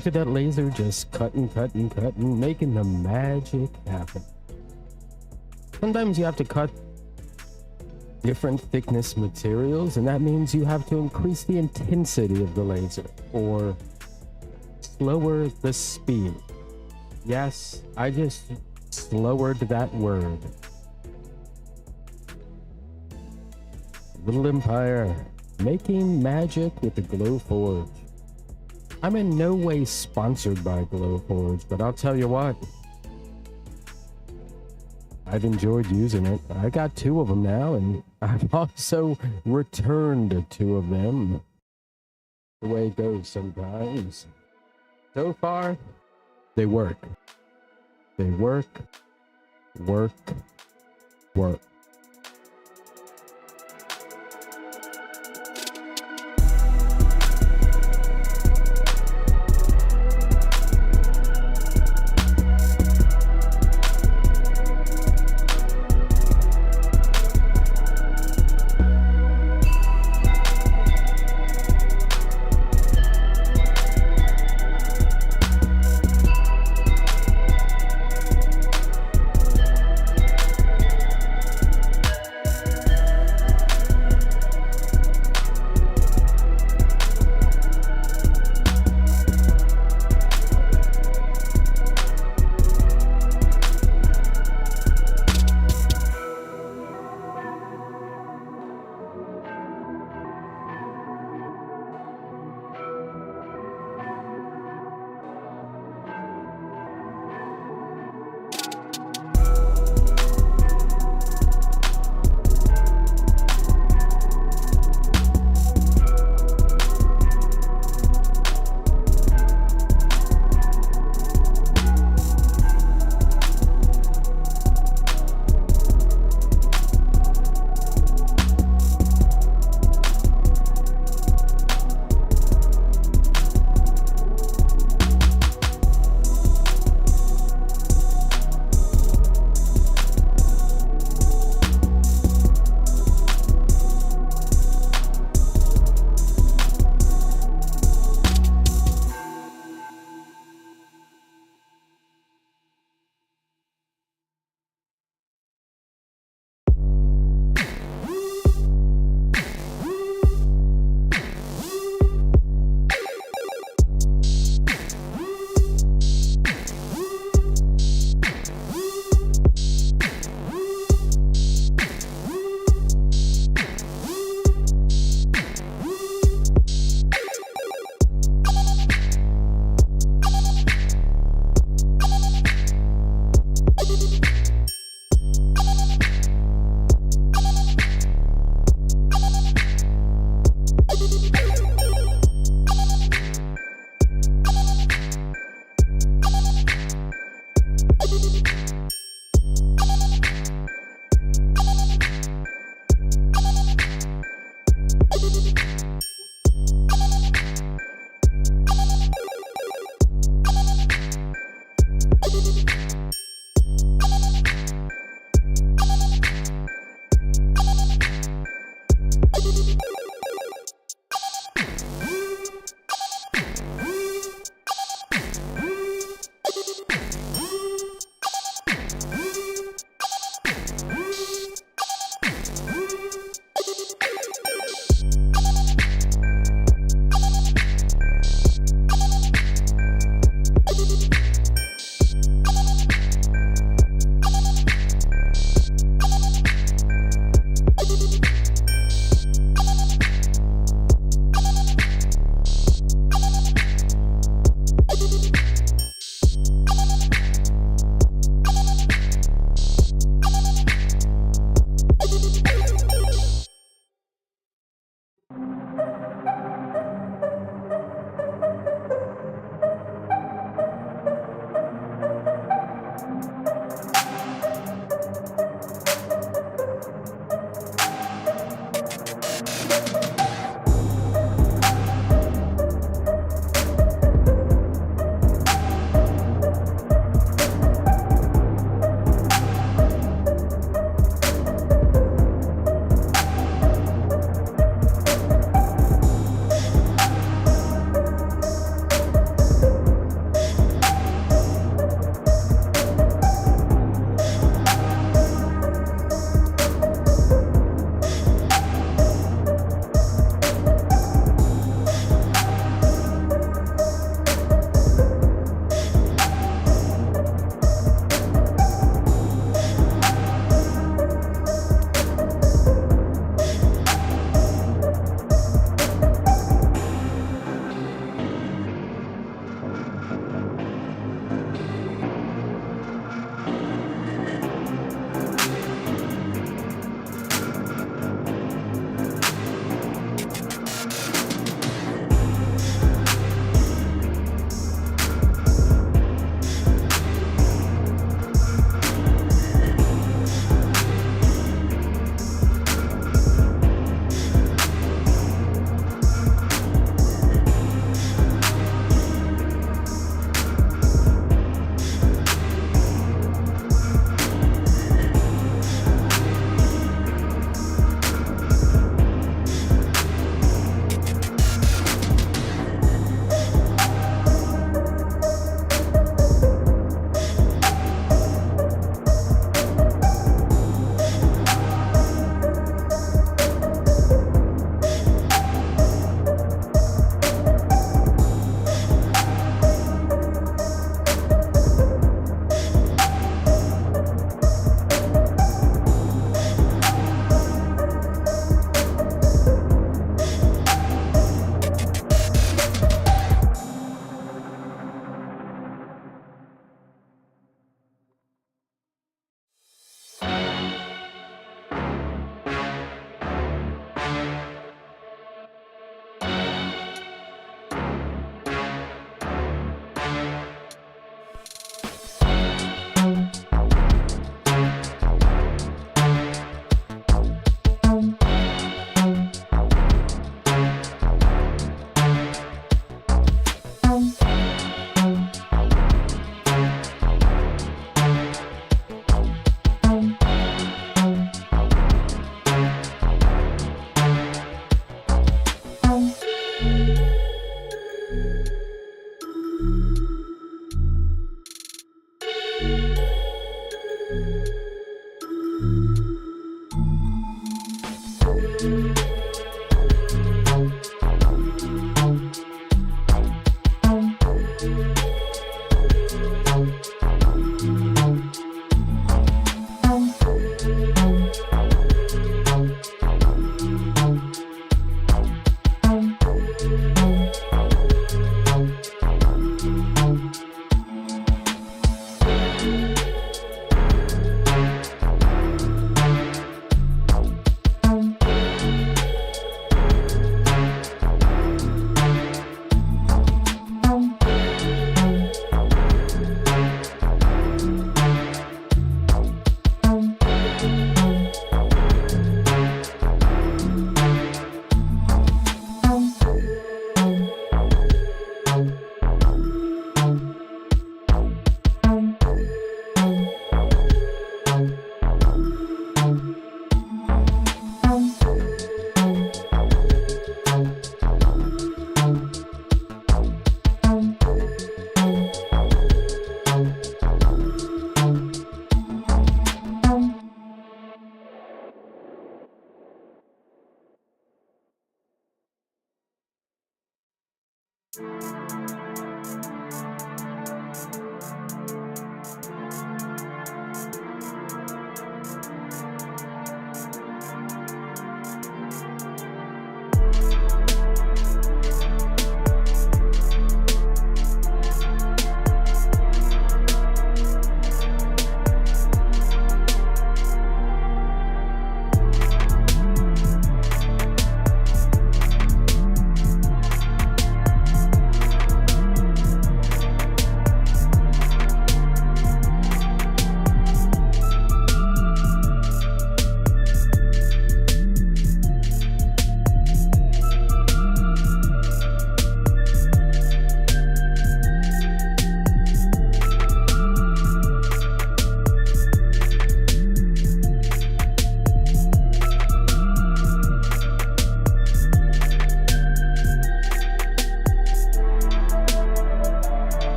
Speaker 1: Look at that laser just cutting, making the magic happen. Sometimes you have to cut different thickness materials, and that means you have to increase the intensity of the laser or slower the speed. Yes, I just slowered that word. LittlEmpire, making magic with the Glowforge. I'm in no way sponsored by Glowforge, but I'll tell you what, I've enjoyed using it. I got 2 of them now, and I've also returned 2 of them. The way it goes sometimes. So far, they work. They work.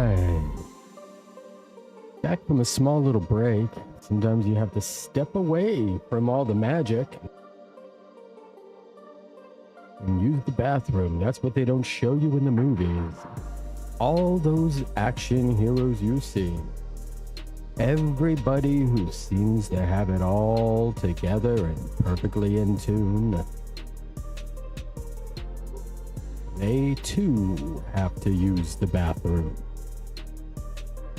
Speaker 1: right. Back from a small little break. Sometimes you have to step away from all the magic and use the bathroom. That's what they don't show you in the movies. All those action heroes you see, everybody who seems to have it all together and perfectly in tune, they too have to use the bathroom.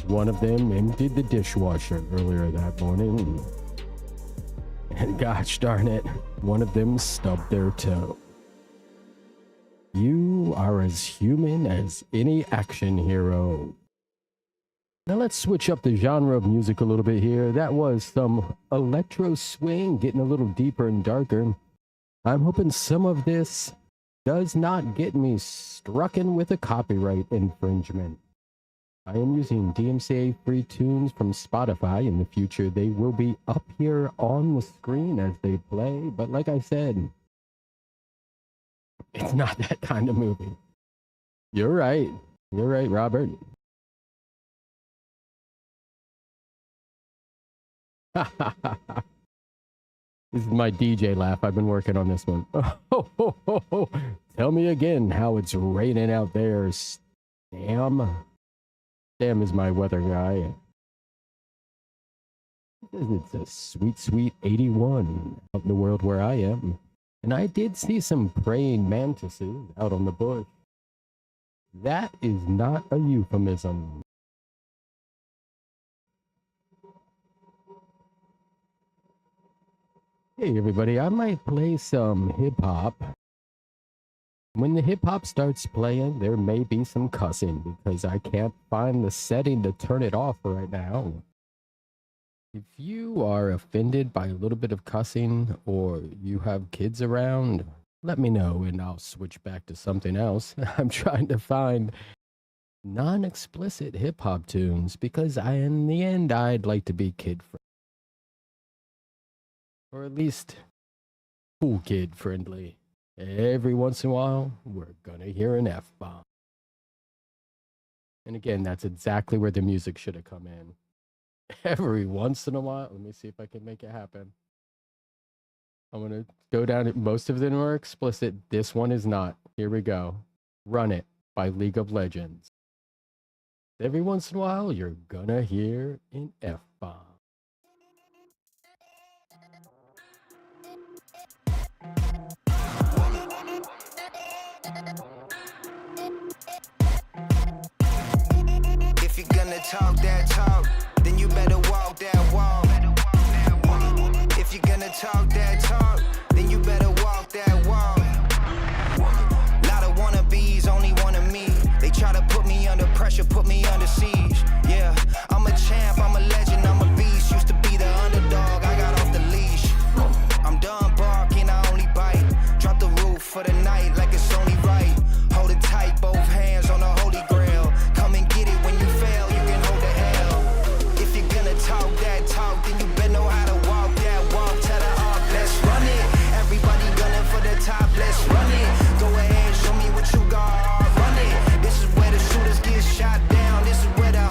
Speaker 1: One of them emptied the dishwasher earlier that morning, and gosh darn it, one of them stubbed their toe. You are as human as any action hero. Now let's switch up the genre of music a little bit here. That was some electro swing, getting a little deeper and darker. I'm hoping some of this does not get me strucken with a copyright infringement. I am using DMCA free tunes from Spotify. In the future, they will be up here on the screen as they play. But like I said, it's not that kind of movie. You're right. You're right, Robert. This is my DJ laugh. I've been working on this one. Tell me again how it's raining out there, Stam. Stam is my weather guy. It's a sweet, sweet 81 out in the world where I am. And I did see some praying mantises out on the bush. That is not a euphemism. Hey everybody, I might play some hip-hop. When the hip-hop starts playing, there may be some cussing because I can't find the setting to turn it off right now. If you are offended by a little bit of cussing or you have kids around, let me know and I'll switch back to something else. I'm trying to find non-explicit hip-hop tunes because in the end, I'd like to be kid-friendly. Or at least cool kid-friendly. Every once in a while, we're gonna hear an F-bomb. And again, that's exactly where the music should have come in. Every once in a while. Let me see if I can make it happen. I'm gonna go down. Most of them are explicit. This one is not. Here we go. Run It by League of Legends. Every once in a while, you're gonna hear an F-bomb.
Speaker 2: If you're gonna talk that talk, then you better walk that walk. If you're gonna talk that talk, then you better walk that walk. Lot of wannabes, only one of me. They try to put me under pressure, put me under siege. Yeah, I'm a champ, I'm a legend, I'm a beast. Used to be the underdog, I got off the leash. I'm done barking, I only bite. Drop the roof for the night like it's only right. Hold it tight, both hands on the holy grail. Come and get it when you fail, you can hold the hell. If you're gonna talk that talk, then you better know how to walk that walk. Tell the arc, let's run it. Everybody gunning for the top, let's run it. Go ahead, show me what you got, run it. This is where the shooters get shot down. This is where the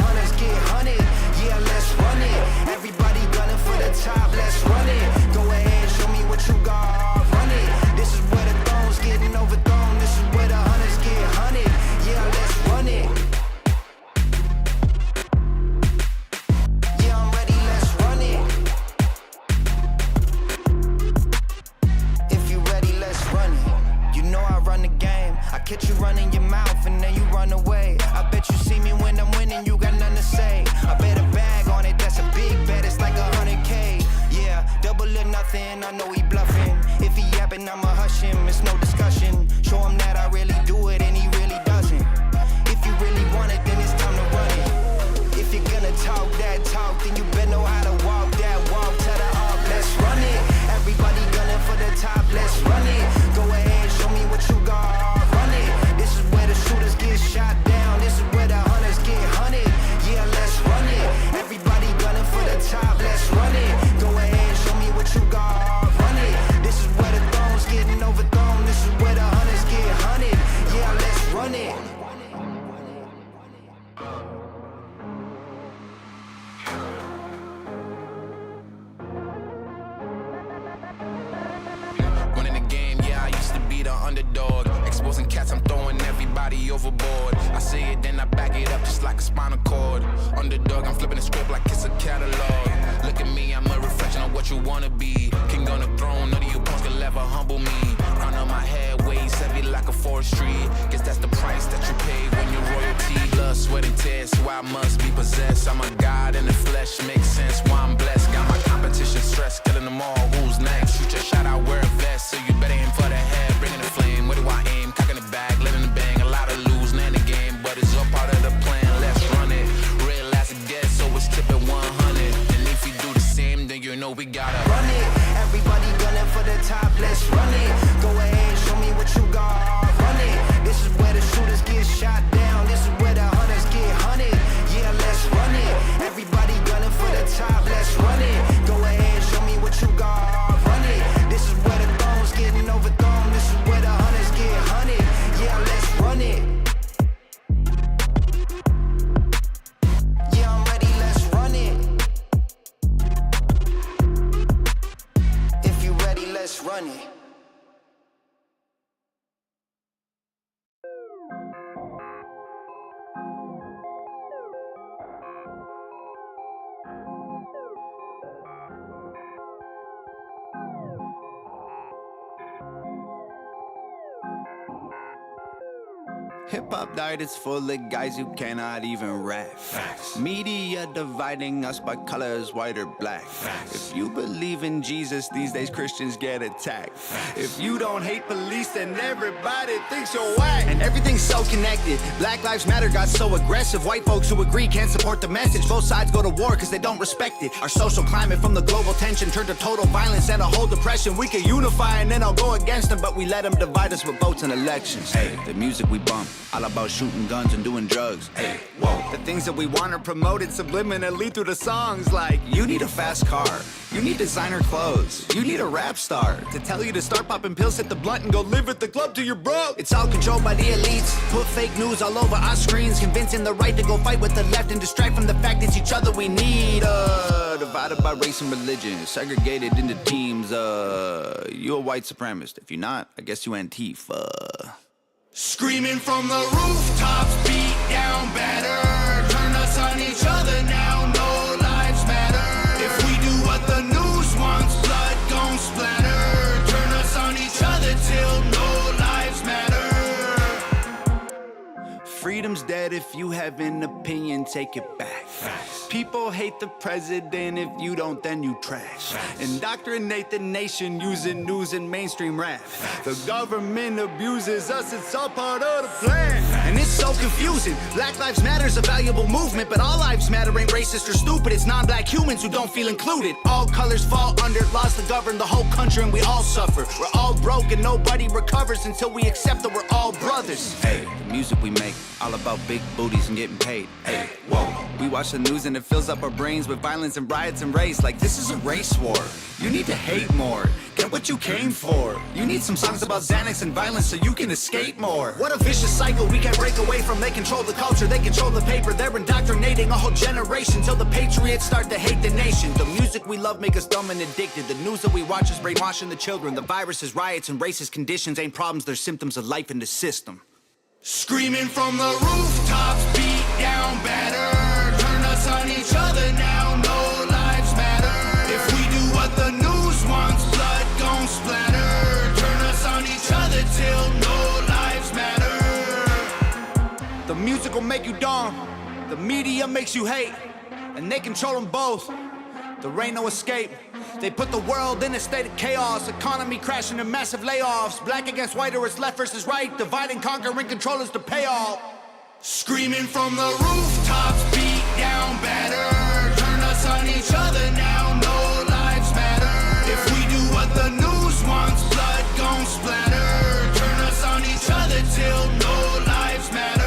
Speaker 7: underdog. Exposing cats, I'm throwing everybody overboard. I see it, then I back it up just like a spinal cord. Underdog, I'm flipping the script like it's a catalog. Look at me, I'm a reflection of what you wanna be. King on the throne, none of you punks can ever humble me. Crown on my head weighs heavy like a forestry. Guess that's the price that you pay when you're royalty. Blood, sweat, and tears, so I must be possessed. I'm a god in the flesh, makes sense why I'm blessed. Got my competition stressed, killing them all. Who's next? Shoot your shot, I wear a vest, so you better aim for the head. Bringing the flame, where do I aim? Cocking the bag, letting the bang. A lot of lose, land the game, but it's all part of the plan. Let's run it. Real last again, so it's tipping 100. And if you do the same, then you know we gotta
Speaker 2: Run it, everybody gunning for the top, let's run it. Go ahead, show me what you got, run it. This is where the shooters get shot down, this is where the hunters get hunted. Yeah, let's run it, everybody gunning for the top, let's run it. Go ahead, show me what you got, run it. This is where the thrones getting overthrown, this is where the hunters get hunted. Yeah, let's run it. Yeah, I'm ready, let's run it. If you ready, let's run it.
Speaker 8: Hip-hop diet is full of guys who cannot even rap. Facts. Media dividing us by colors, white or black. Facts. If you believe in Jesus, these days Christians get attacked. Facts. If you don't hate police, then everybody thinks you're whack.
Speaker 9: And everything's so connected. Black Lives Matter got so aggressive. White folks who agree can't support the message. Both sides go to war because they don't respect it. Our social climate from the global tension turned to total violence and a whole depression. We could unify and then I'll go against them, but we let them divide us with votes and elections.
Speaker 8: Hey, the music we bump, all about shooting guns and doing drugs. Hey, whoa.
Speaker 9: The things that we want are promoted subliminally through the songs like,
Speaker 8: You need a fast car,
Speaker 9: you need designer clothes,
Speaker 8: you need a rap star
Speaker 9: to tell you to start popping pills, hit the blunt and go live at the club till you're broke. It's all controlled by the elites. Put fake news all over our screens, convincing the right to go fight with the left and distract from the fact it's each other we need.
Speaker 8: Divided by race and religion, segregated into teams. You a white supremacist. If you're not, I guess you Antifa.
Speaker 4: Screaming from the rooftops, beat down better. Turn us on each other now, no lives matter. If we do what the news wants, blood gon' splatter. Turn us on each other till no lives matter.
Speaker 8: Freedom's dead. If you have an opinion, take it back.
Speaker 9: Facts.
Speaker 8: People hate the president. If you don't, then you trash.
Speaker 9: Facts.
Speaker 8: Indoctrinate the nation using news and mainstream rap. The government abuses us. It's all part of the plan.
Speaker 9: And it's so confusing. Black Lives Matter is a valuable movement, but all lives matter ain't racist or stupid. It's non-black humans who don't feel included. All colors fall under laws that govern the whole country and we all suffer. We're all broke and nobody recovers until we accept that we're all brothers.
Speaker 8: Hey, the music we make, all about big booties and getting paid. Hey, whoa. We watch the news and it fills up our brains with violence and riots and race. Like this is a race war. You need to hate more. Get what you came for. You need some songs about Xanax and violence so you can escape more.
Speaker 9: What a vicious cycle we can't break away from. They control the culture, they control the paper. They're indoctrinating a whole generation till the patriots start to hate the nation. The music we love make us dumb and addicted. The news that we watch is brainwashing the children. The viruses, riots, and racist conditions ain't problems, they're symptoms of life in the system.
Speaker 4: Screaming from the rooftops, beat down better. Turn us on each other now, no lives matter. If we do what the news wants, blood gon' splatter. Turn us on each other till no lives matter.
Speaker 9: The music will make you dumb, the media makes you hate, and they control them both. There ain't no escape. They put the world in a state of chaos, economy crashing and massive layoffs. Black against white or it's left versus right, divide and conquer and control is the payoff.
Speaker 4: Screaming from the rooftops, beat down better. Turn us on each other now, no lives matter. If we do what the news wants, blood gon' splatter. Turn us on each other till no lives matter.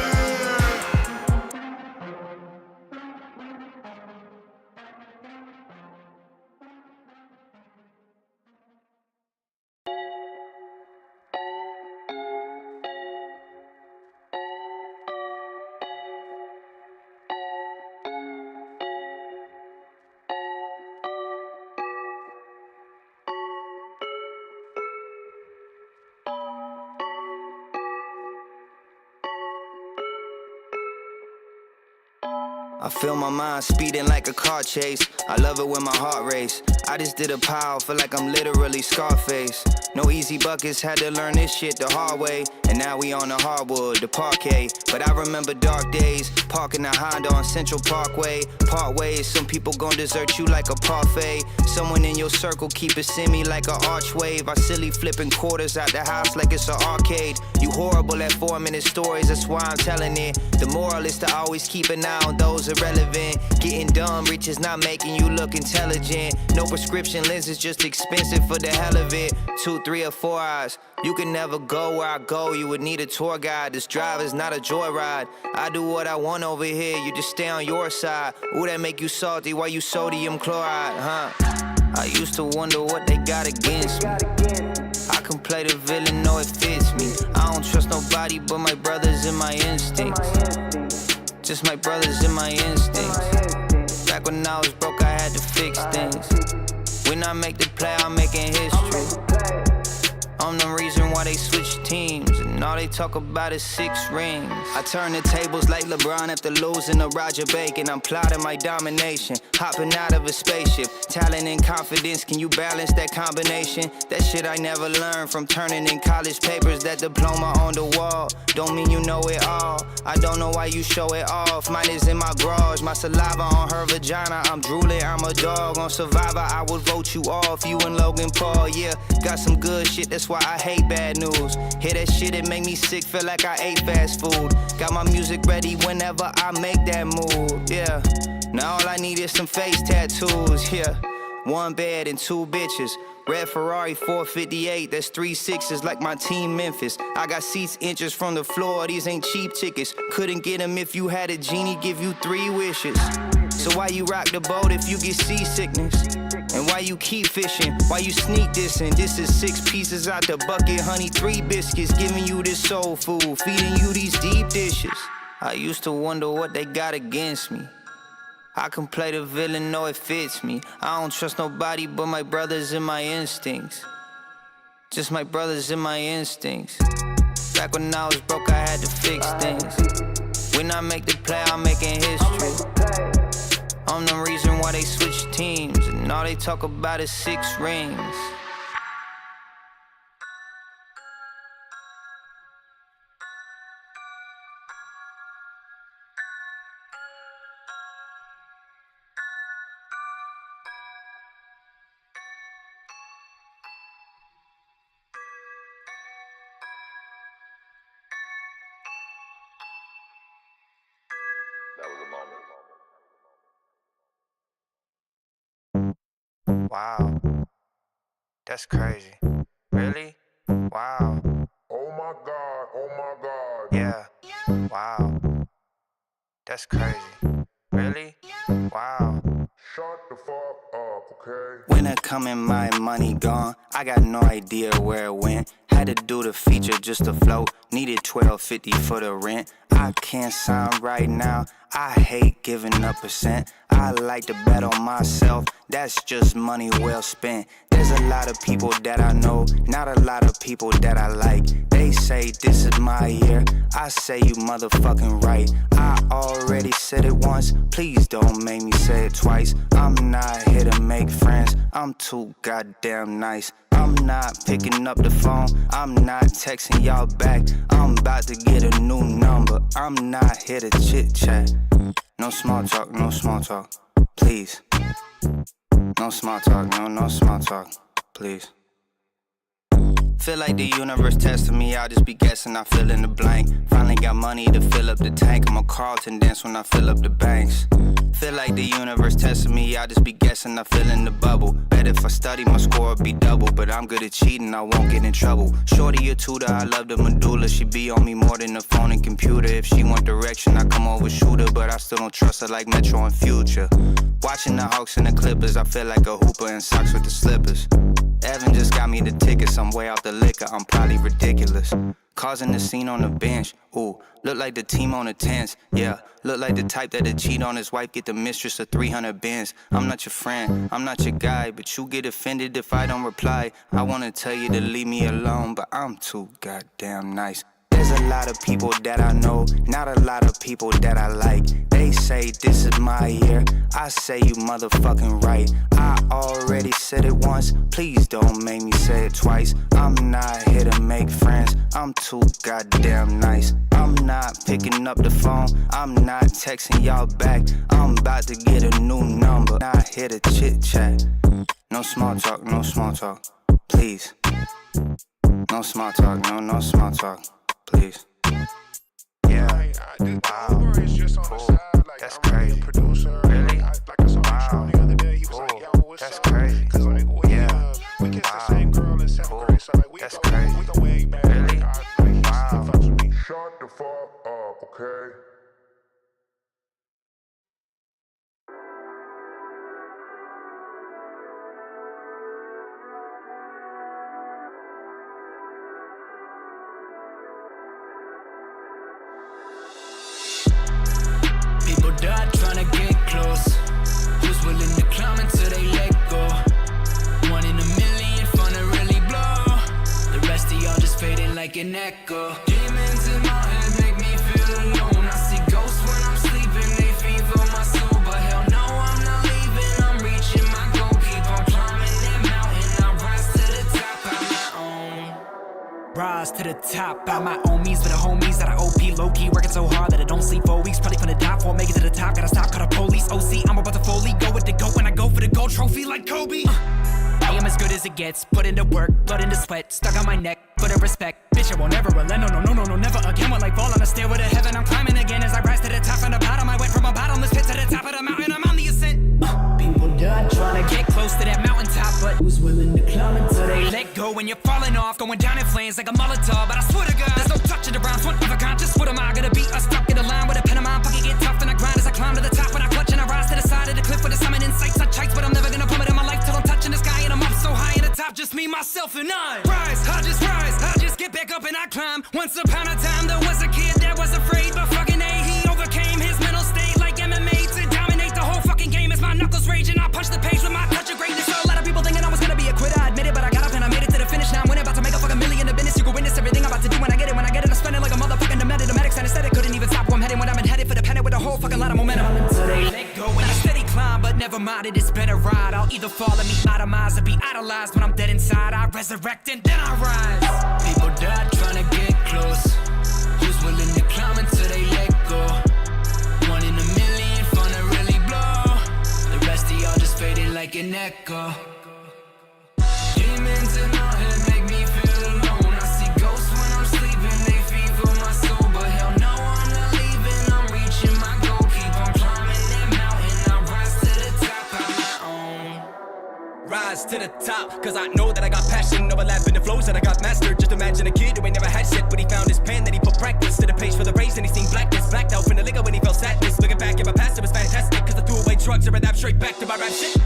Speaker 10: I feel my mind speeding like a car chase. I love it when my heart race. I just did a pile, feel like I'm literally Scarface. No easy buckets, had to learn this shit the hard way. And now we on the hardwood, the parquet. But I remember dark days, parking a Honda on Central Parkway. Part ways, some people gon' desert you like a parfait. Someone in your circle keep it semi like an arch wave. I silly flipping quarters out the house like it's an arcade. You horrible at 4-minute stories, that's why I'm telling it. The moral is to always keep an eye on those irrelevant. Getting dumb, rich is not making you look intelligent. No prescription lenses, just expensive for the hell of it. 2, 3, or 4 hours. You can never go where I go, you would need a tour guide. This drive is not a joyride. I do what I want over here, you just stay on your side. Ooh, that make you salty, why you sodium chloride, huh? I used to wonder what they got against me. I can play the villain, know it fits me. I don't trust nobody but my brothers and my instincts. Just my brothers and my instincts. Back when I was broke, I had to fix things. When I make the play, I'm making history. I'm the reason why they switch teams, and all they talk about is 6 rings. I turn the tables like LeBron after losing to Roger Bacon. I'm plotting my domination, hopping out of a spaceship. Talent and confidence, can you balance that combination? That shit I never learned from turning in college papers. That diploma on the wall, don't mean you know it all. I don't know why you show it off. Mine is in my garage, my saliva on her vagina. I'm drooling, I'm a dog. On Survivor, I would vote you off. You and Logan Paul, yeah, got some good shit, that's why I hate bad news. Hear that shit, it make me sick, feel like I ate fast food. Got my music ready whenever I make that move, yeah. Now all I need is some face tattoos, yeah. 1 bed and 2 bitches. Red Ferrari 458, that's 3 6s like my team Memphis. I got seats inches from the floor, these ain't cheap tickets. Couldn't get them if you had a genie give you 3 wishes. So why you rock the boat if you get seasickness? And why you keep fishing? Why you sneak dissing? This is 6 pieces out the bucket, honey, 3 biscuits. Giving you this soul food, feeding you these deep dishes. I used to wonder what they got against me. I can play the villain, know it fits me. I don't trust nobody but my brothers and my instincts. Just my brothers and my instincts. Back when I was broke, I had to fix things. When I make the play, I'm making history. I'm the reason why they switch teams, and all they talk about is 6 rings. Wow, that's crazy. Really? Wow.
Speaker 11: Oh my God, oh my God.
Speaker 10: Yeah, wow. That's crazy. Really? Wow.
Speaker 11: Shut the fuck up, okay?
Speaker 10: When it coming, my money gone. I got no idea where it went. Had to do the feature just to float. Needed $12.50 for the rent. I can't sign right now. I hate giving up %. I like to bet on myself. That's just money well spent. There's a lot of people that I know, not a lot of people that I like. They say this is my year. I say you motherfucking right. I already said it once. Please don't make me say it twice. I'm not here to make friends. I'm too goddamn nice. I'm not picking up the phone. I'm not texting y'all back. I'm about to get a new number. I'm not here to chit chat. No small talk, no small talk, please. No small talk, no small talk, please. Feel like the universe testing me, I'll just be guessing, I fill in the blank. Finally got money to fill up the tank, I'm a Carlton dance when I fill up the banks. Feel like the universe testing me, I'll just be guessing, I fill in the bubble. Bet if I study, my score will be double, but I'm good at cheating, I won't get in trouble. Shorty a tutor, I love the medulla, she be on me more than the phone and computer. If she want direction, I come over shoot her, but I still don't trust her like Metro and Future. Watching the Hawks and the Clippers, I feel like a hooper in socks with the slippers. Evan just got me the tickets, I'm way out the liquor, I'm probably ridiculous. Causing the scene on the bench, ooh, look like the team on the tents, yeah. Look like the type that'd cheat on his wife, get the mistress of 300 bins. I'm not your friend, I'm not your guy, but you get offended if I don't reply. I wanna tell you to leave me alone, but I'm too goddamn nice. There's a lot of people that I know, not a lot of people that I like. They say say this is my year, I say you motherfucking right. I already said it once, please don't make me say it twice. I'm not here to make friends, I'm too goddamn nice. I'm not picking up the phone, I'm not texting y'all back. I'm about to get a new number, not here to chit chat. No small talk, no small talk, please. No small talk, no small talk, please. Yeah, wow, cool. That's crazy. Really? Wow, cool. That's crazy. Yeah, wow, cool. That's crazy. Really? Wow.
Speaker 11: Shut the fuck up, okay?
Speaker 12: People die trying to get close. Who's willing to climb until they let go? 1 in a million, fun to really blow. The rest of y'all just fading like an echo. Demons in my head make me feel alone. I see ghosts when I'm sleeping, they fever my soul. But hell no, I'm not leaving, I'm reaching my goal. Keep on climbing that mountain, I rise to the top on my own. Rise to the top by my own means. For the homies that I OP low-key, working so hard that I don't sleep 4 weeks. Probably finna die for make it to the top. Gotta stop, call the police. OC, I'm about to fully go with the GOAT when I go for the gold trophy like Kobe. I am as good as it gets. Put into work, blood into sweat. Stuck on my neck, for the respect. Bitch, I won't ever relent. No, never again. Will I fall on a stairway to heaven? I'm climbing again as I rise to the top. From the bottom, I went from a bottomless pit to the top of the mountain. I'm on the ascent. People die trying to get close to that mountaintop, but who's willing to climb until they let go? When you're falling off, going down in flames like a Molotov. But I swear to God, there's no touching the ground. One of a kind, just what am I gonna be? Stuck in a line with a pen of mine. Fucking get tough and I grind as I climb to the top. When I clutch and I rise to the side of the cliff with a summon insights. I chase, but I'm never gonna plummet in my life till I'm touching the sky and I'm up so high in the top. Just me, myself, and I rise. I just get back up and I climb. Once upon a time, there was a kid that was afraid, but fucking A, he overcame his mental state like MMA to dominate the whole fucking game. As my knuckles rage and I punch the page with my touch of greatness. So a lot of people thinking I was gonna be a quitter, I admit it, but I got up and I made it to the finish. Now I'm winning, about to make a fucking million in business. You can witness everything I'm about to do when I get it. When I get it, I'm spending like a motherfucking demented. Anesthetic couldn't even stop where I'm heading. When I'm headed for the panic with a whole fucking lot of momentum. Until they let go and I steady climb, but never mind it, it's been a ride. I'll either fall and be itemized or be idolized. When I'm dead inside, I resurrect and then I rise. People die trying to get close. Who's willing to climb until they let go? 1 in a million, fun to really blow. The rest of y'all just faded like an echo. Demons in my head make me feel alone. I see ghosts when I'm sleeping, they fever my soul. But hell no, I'm not leaving, I'm reaching my goal. Keep on climbing that mountain, I rise to the top on my own.
Speaker 3: Rise to the top, cause I know that I got passion. Overlapping the flows that I got mastered. Just imagine a kid who ain't never had shit, but he found his pen, then he put practice to the page for the race, and he seen blackness. Blacked out from the liquor when he felt sadness. Looking back at my past, it was fantastic, cause I threw away drugs and adapt straight back to my rap shit.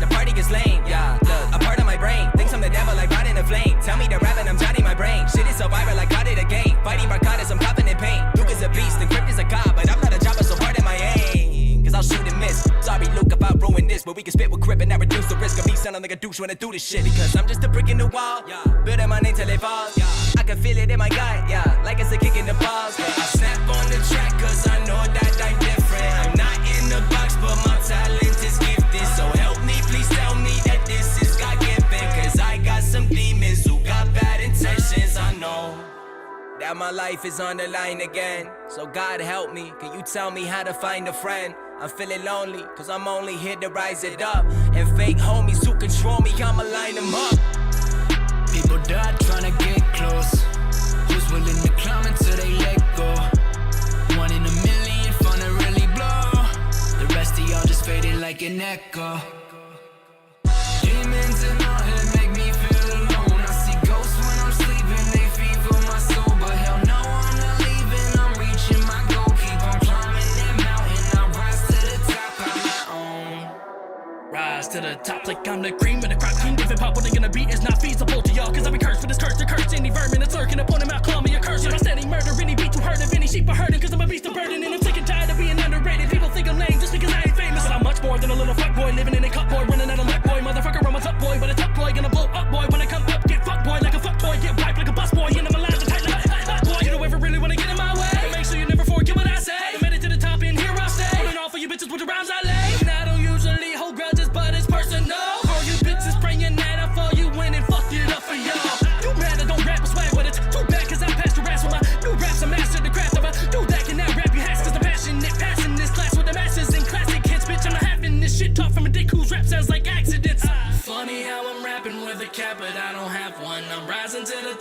Speaker 3: The party is lame, yeah, look, a part of my brain thinks I'm the devil like riding a flame. Tell me to rap and I'm jotting my brain. Shit is so viral, I got it again. Fighting narcotics, I'm popping in pain. Luke is a beast and Crypt is a god, but I'm not a jobber, so hard in my aim. Cause I'll shoot and miss. Sorry Luke if I ruin this, but we can spit with grip and not reduce the risk of me sounding like a douche when I do this shit. Because I'm just a brick in the wall, building my name till it falls. I can feel it in my gut, yeah, like it's a kick in the balls. I snap on the track cause I know that I'm different. I'm not in the box, but my talent is gifted. So help me, please tell me that this is God-given. Cause I got some demons who got bad intentions. I know that my life is on the line again. So God help me, can you tell me how to find a friend? I'm feeling lonely, cause I'm only here to rise it up. And fake homies who control me, I'ma line them up.
Speaker 12: People die trying to get close. Who's willing to climb until they let go? 1 in a million, fun to really blow. The rest of y'all just faded like an echo. Demons in my head make me feel alone. I see ghosts when I'm sleeping, they fever my soul. But hell no, I'm not leaving, I'm reaching my goal. Keep on climbing that mountain, I rise to the top on my own. Rise to the top like I'm the cream of the crop king. If it pop, what they gonna be is not feasible to y'all. Cause I be cursed with this curse, the curse any vermin that's lurking upon him. I'll call me a curse. If I steady murder any beat too hurt of any sheep I hurting. Cause I'm a beast of burden and I'm sick and tired of being underrated. People think I'm lame just because I ain't famous. But I'm much more than a little fuck boy living in a cup boy, running out of luck boy. Motherfucker, I'm a top boy, but a top boy gonna blow up boy. When I come up, get fuck boy like a fuck boy, get wiped like a bus boy. You never lines are tight like a boy. You don't ever really wanna get in my way. Make sure you never forget what I say. I made it to the top and here I stay. Holding off for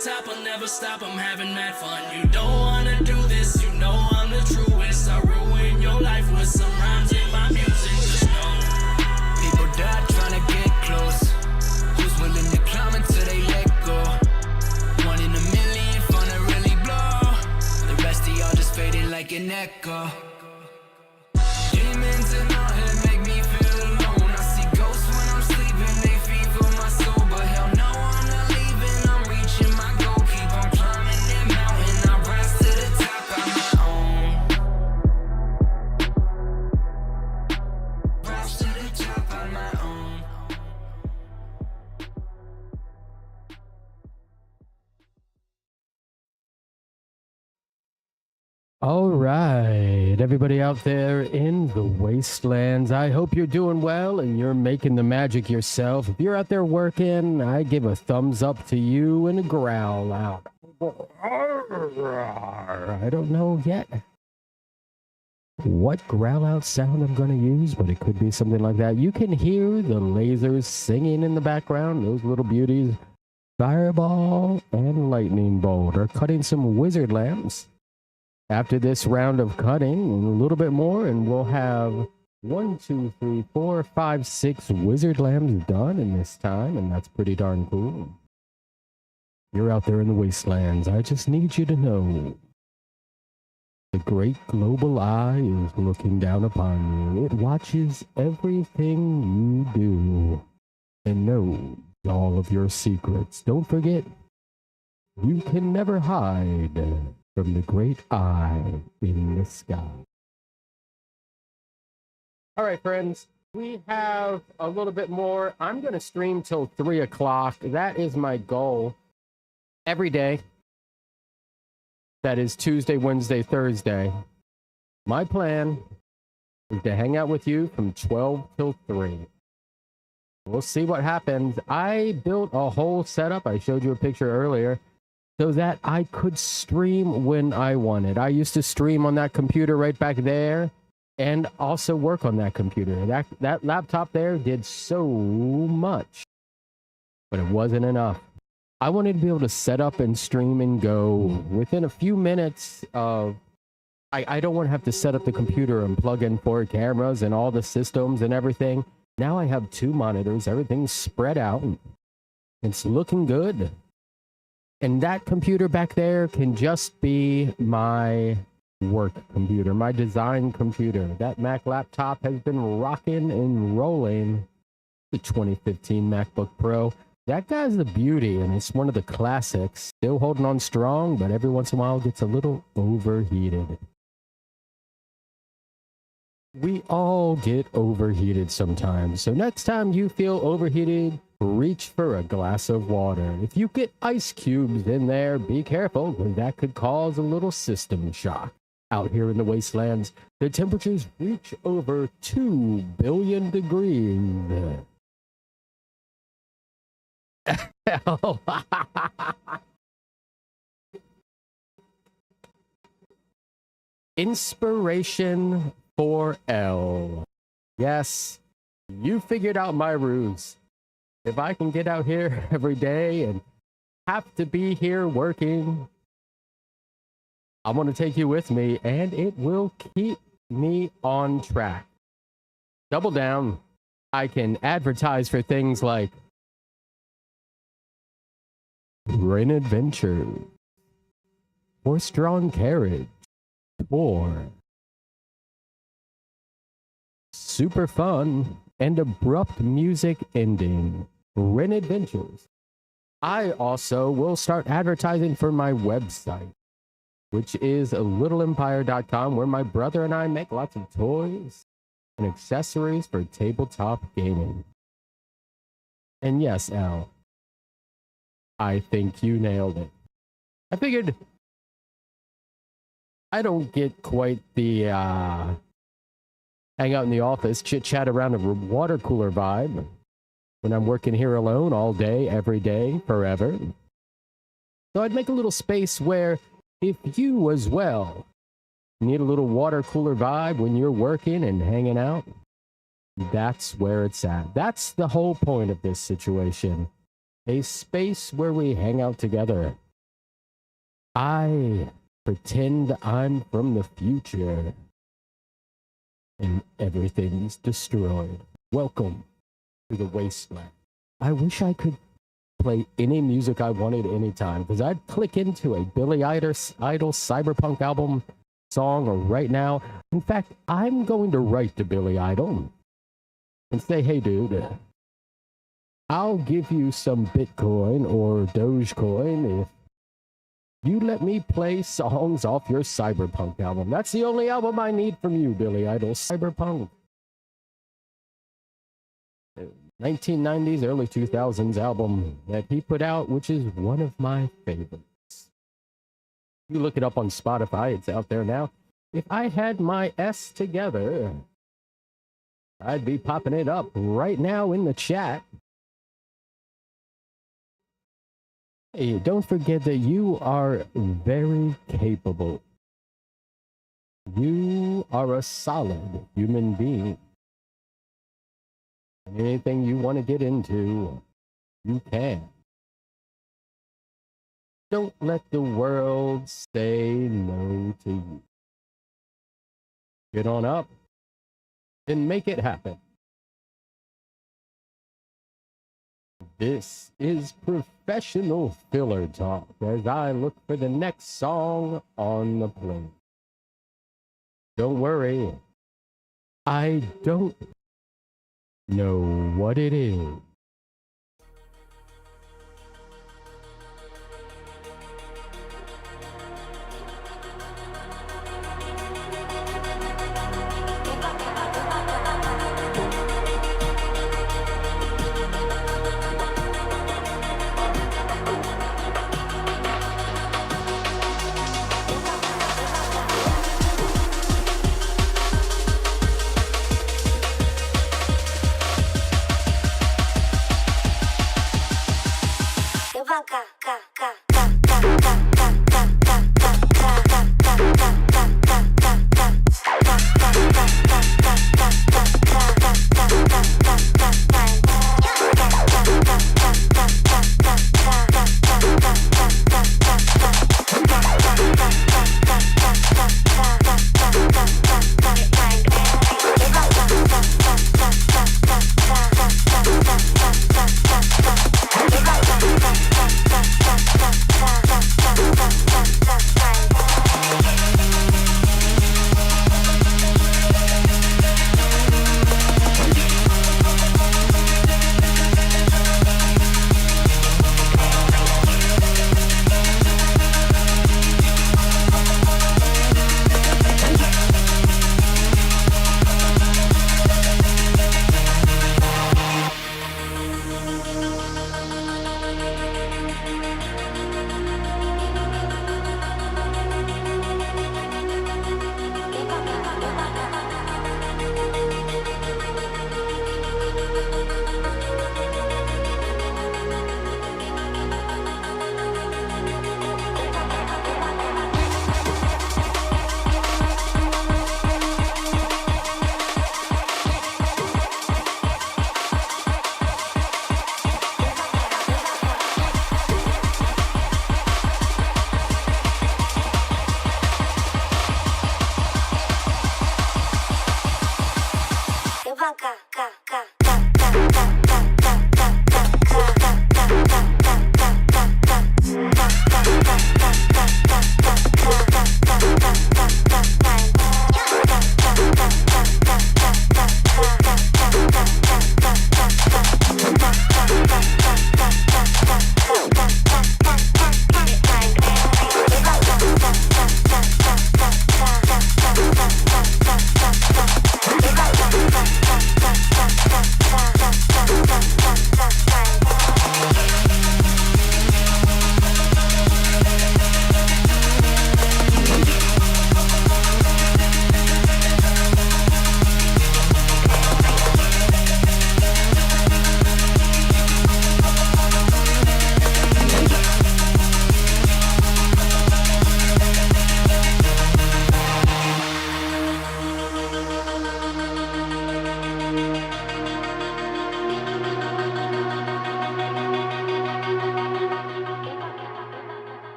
Speaker 12: top, I'll never stop, I'm having mad fun. You don't wanna do this, you know I'm the truest. I ruin your life with some rhymes in my music, just know. People die trying to get close. Who's willing to climb until they let go? 1 in a million, fun to really blow. The rest of y'all just faded like an echo. Demons in my head make me feel alone. I see ghosts when I'm sleeping, they feed for my soul. But hell no, I'm not leaving, I'm reaching my goal. Keep on climbing that mountain, I rise to the top on my own. Rise to the top on my own.
Speaker 1: All right, everybody out there in the Wastelands, I hope you're doing well and you're making the magic yourself. If you're out there working, I give a thumbs up to you and a growl out. I don't know yet what growl out sound I'm going to use, but it could be something like that. You can hear the lasers singing in the background, those little beauties. Fireball and Lightning Bolt are cutting some wizard lamps. After this round of cutting and a little bit more, and we'll have 1, 2, 3, 4, 5, 6 wizard lambs done in this time, and that's pretty darn cool. You're out there in the Wastelands. I just need you to know the great global eye is looking down upon you. It watches everything you do and knows all of your secrets. Don't forget, you can never hide from the great eye in the sky. All right, friends, we have a little bit more. I'm going to stream till 3 o'clock. That is my goal every day. That is Tuesday, Wednesday, Thursday. My plan is to hang out with you from 12 till 3. We'll see what happens. I built a whole setup. I showed you a picture earlier, so that I could stream when I wanted. I used to stream on that computer right back there and also work on that computer. That laptop there did so much, but it wasn't enough. I wanted to be able to set up and stream and go within a few minutes of... I don't want to have to set up the computer and plug in 4 cameras and all the systems and everything. Now I have 2 monitors. Everything's spread out. It's looking good. And that computer back there can just be my work computer, my design computer. That Mac laptop has been rocking and rolling. The 2015 MacBook Pro. That guy's the beauty, and it's one of the classics. Still holding on strong, but every once in a while it gets a little overheated. We all get overheated sometimes. So next time you feel overheated, reach for a glass of water. If you get ice cubes in there, be careful, because that could cause a little system shock. Out here in the Wastelands, the temperatures reach over 2 billion degrees. Inspiration for L. Yes, you figured out my ruse. If I can get out here every day and have to be here working, I want to take you with me, and it will keep me on track. Double down. I can advertise for things like Rain Adventure, Horse-Drawn Carriage, or super fun and abrupt music ending, Rain Adventures. I also will start advertising for my website, which is LittlEmpire.com, where my brother and I make lots of toys and accessories for tabletop gaming. And yes, Al, I think you nailed it. I figured I don't get quite the hang out in the office, chit-chat around a water cooler vibe when I'm working here alone all day, every day, forever. So I'd make a little space where if you as well need a little water cooler vibe when you're working and hanging out, that's where it's at. That's the whole point of this situation. A space where we hang out together I pretend I'm from the future and everything's destroyed. Welcome to the Wasteland. I wish I could play any music I wanted anytime, because I'd click into a Billy Idol cyberpunk album song right now. In fact, I'm going to write to Billy Idol and say, hey dude, I'll give you some Bitcoin or Dogecoin if you let me play songs off your cyberpunk album. That's the only album I need from you, Billy Idol. Cyberpunk. 1990s, early 2000s album that he put out, which is one of my favorites. You look it up on Spotify, it's out there now. If I had my S together, I'd be popping it up right now in the chat. Hey, don't forget that you are very capable. You are a solid human being. And anything you want to get into, you can. Don't let the world say no to you. Get on up and make it happen. This is professional filler talk as I look for the next song on the plate. Don't worry, I don't know what it is.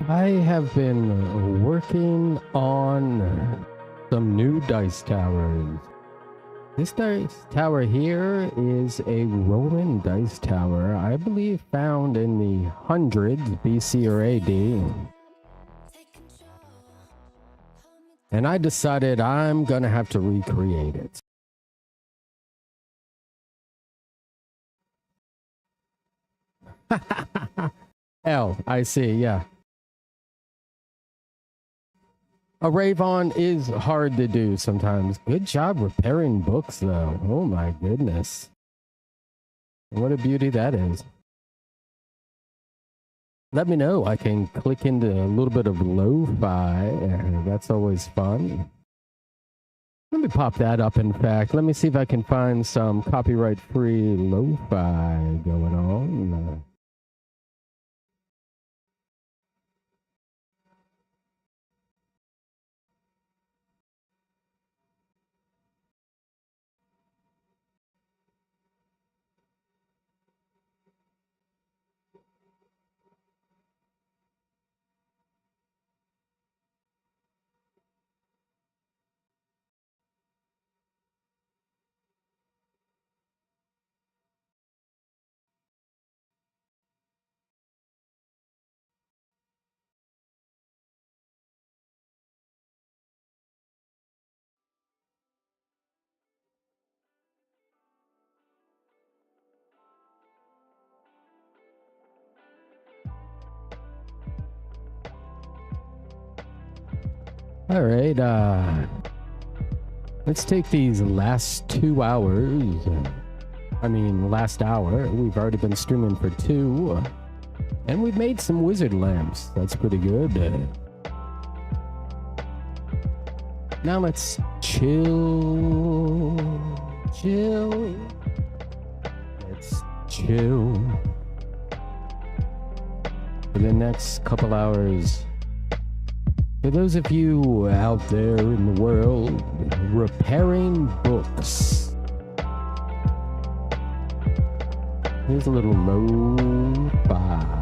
Speaker 1: I have been working on some new dice towers. This dice tower here is a Roman dice tower, I believe found in the hundreds BC or AD. And I decided I'm gonna have to recreate it. L, I see, yeah. A rave-on is hard to do sometimes. Good job repairing books, though. Oh my goodness. What a beauty that is. Let me know. I can click into a little bit of lo-fi. That's always fun. Let me pop that up, in fact. Let me see if I can find some copyright-free lo-fi going on. All right, let's take these last 2 hours. Last hour. We've already been streaming for 2. And we've made some wizard lamps. That's pretty good. Now let's chill. Let's chill for the next couple hours. For those of you out there in the world repairing books, here's a little lo-fi.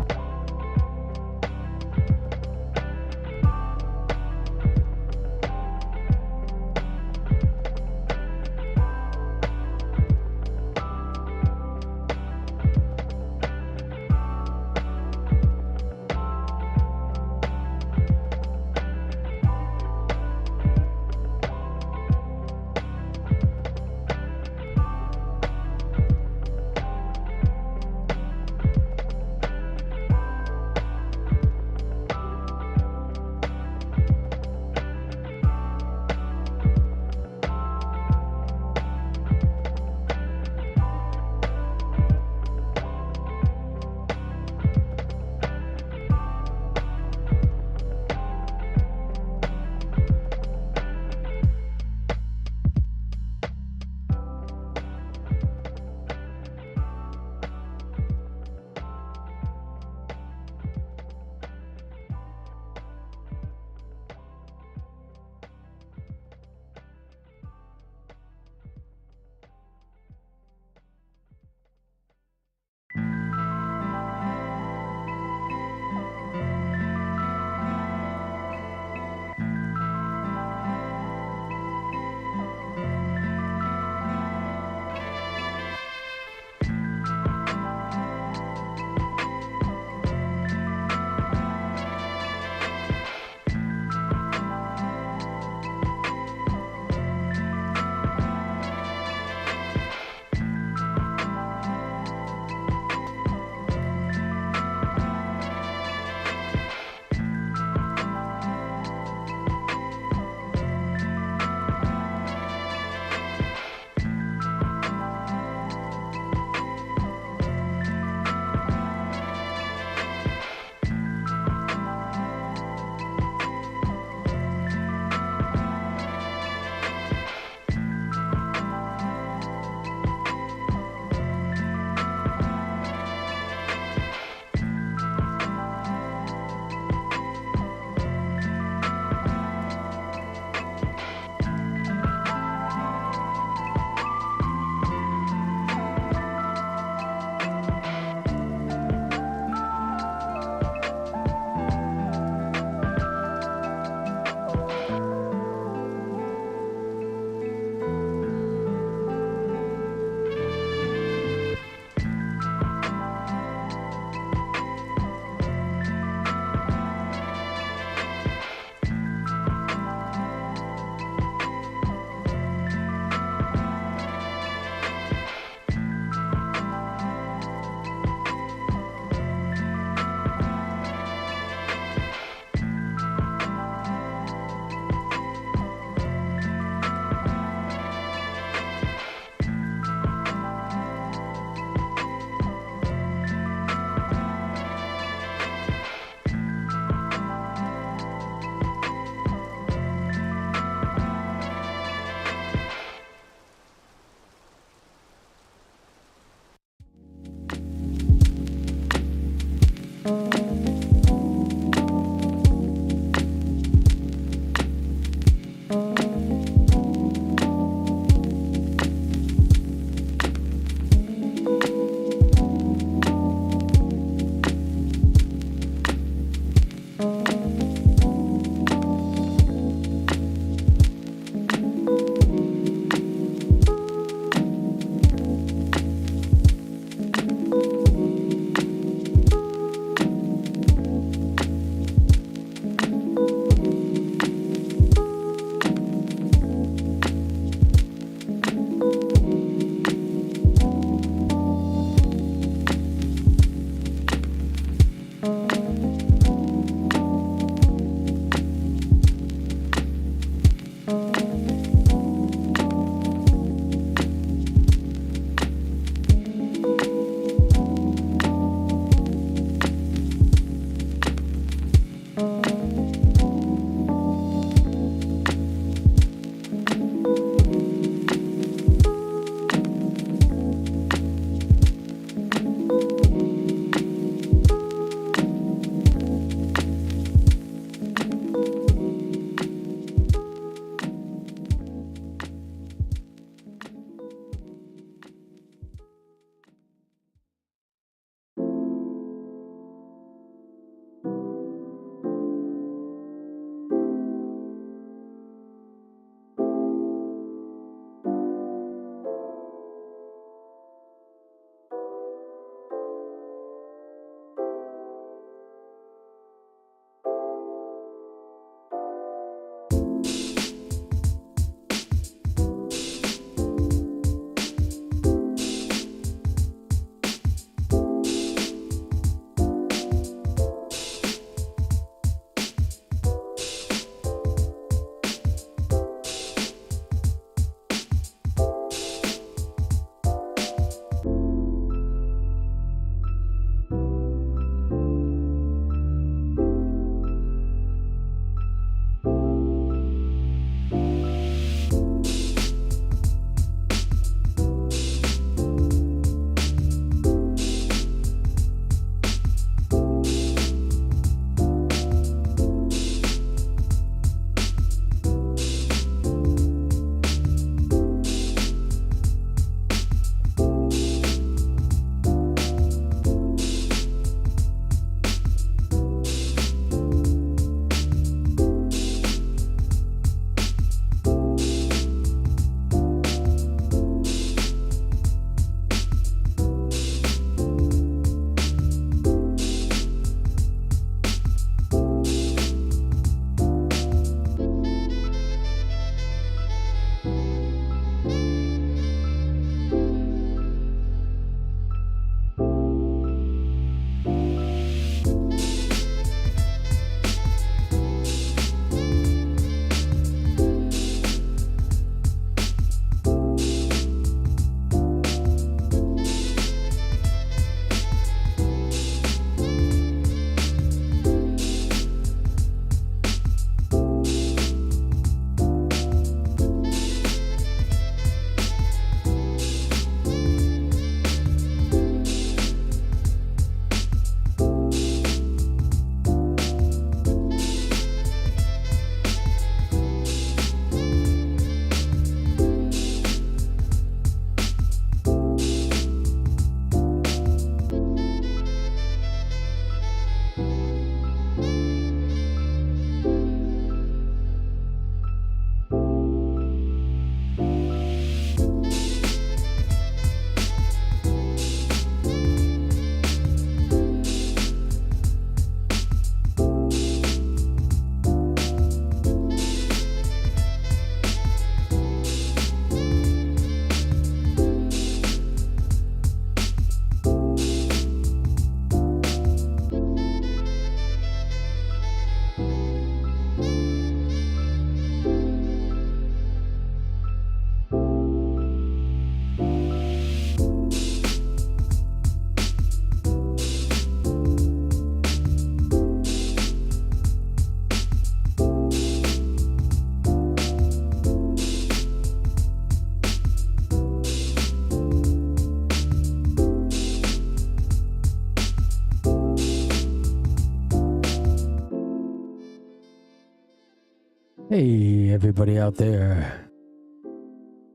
Speaker 1: Hey, everybody out there.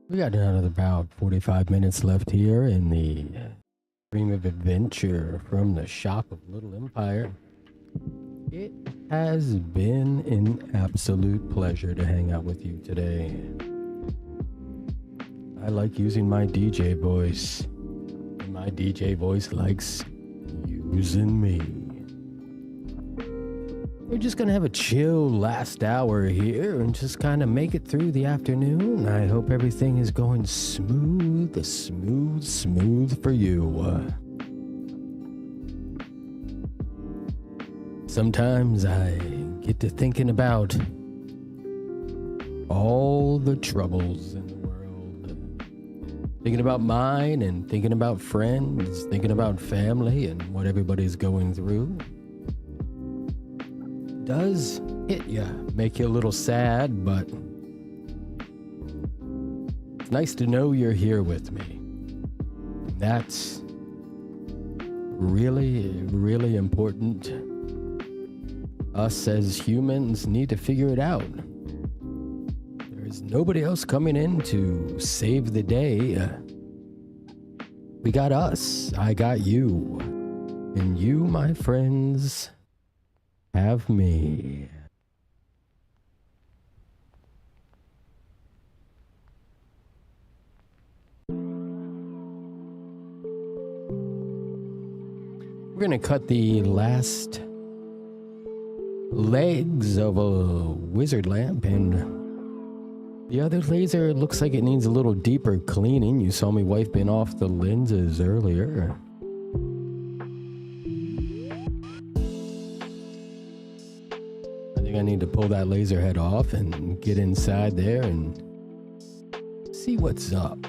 Speaker 1: We got another about 45 minutes left here in the Dream of Adventure from the shop of Little Empire. It has been an absolute pleasure to hang out with you today. I like using my DJ voice, and my DJ voice likes using me. We're just gonna have a chill last hour here and just kind of make it through the afternoon. I hope everything is going smooth for you. Sometimes I get to thinking about all the troubles in the world. Thinking about mine and thinking about friends, thinking about family and what everybody's going through. Does hit ya, make you a little sad, but it's nice to know you're here with me. That's really important. Us as humans need to figure it out. There's nobody else coming in to save the day. We got us, I got you, and you, my friends, have me. We're gonna cut the last legs of a wizard lamp, and the other laser looks like it needs a little deeper cleaning. You saw me wiping off the lenses earlier. I need to pull that laser head off and get inside there and see what's up.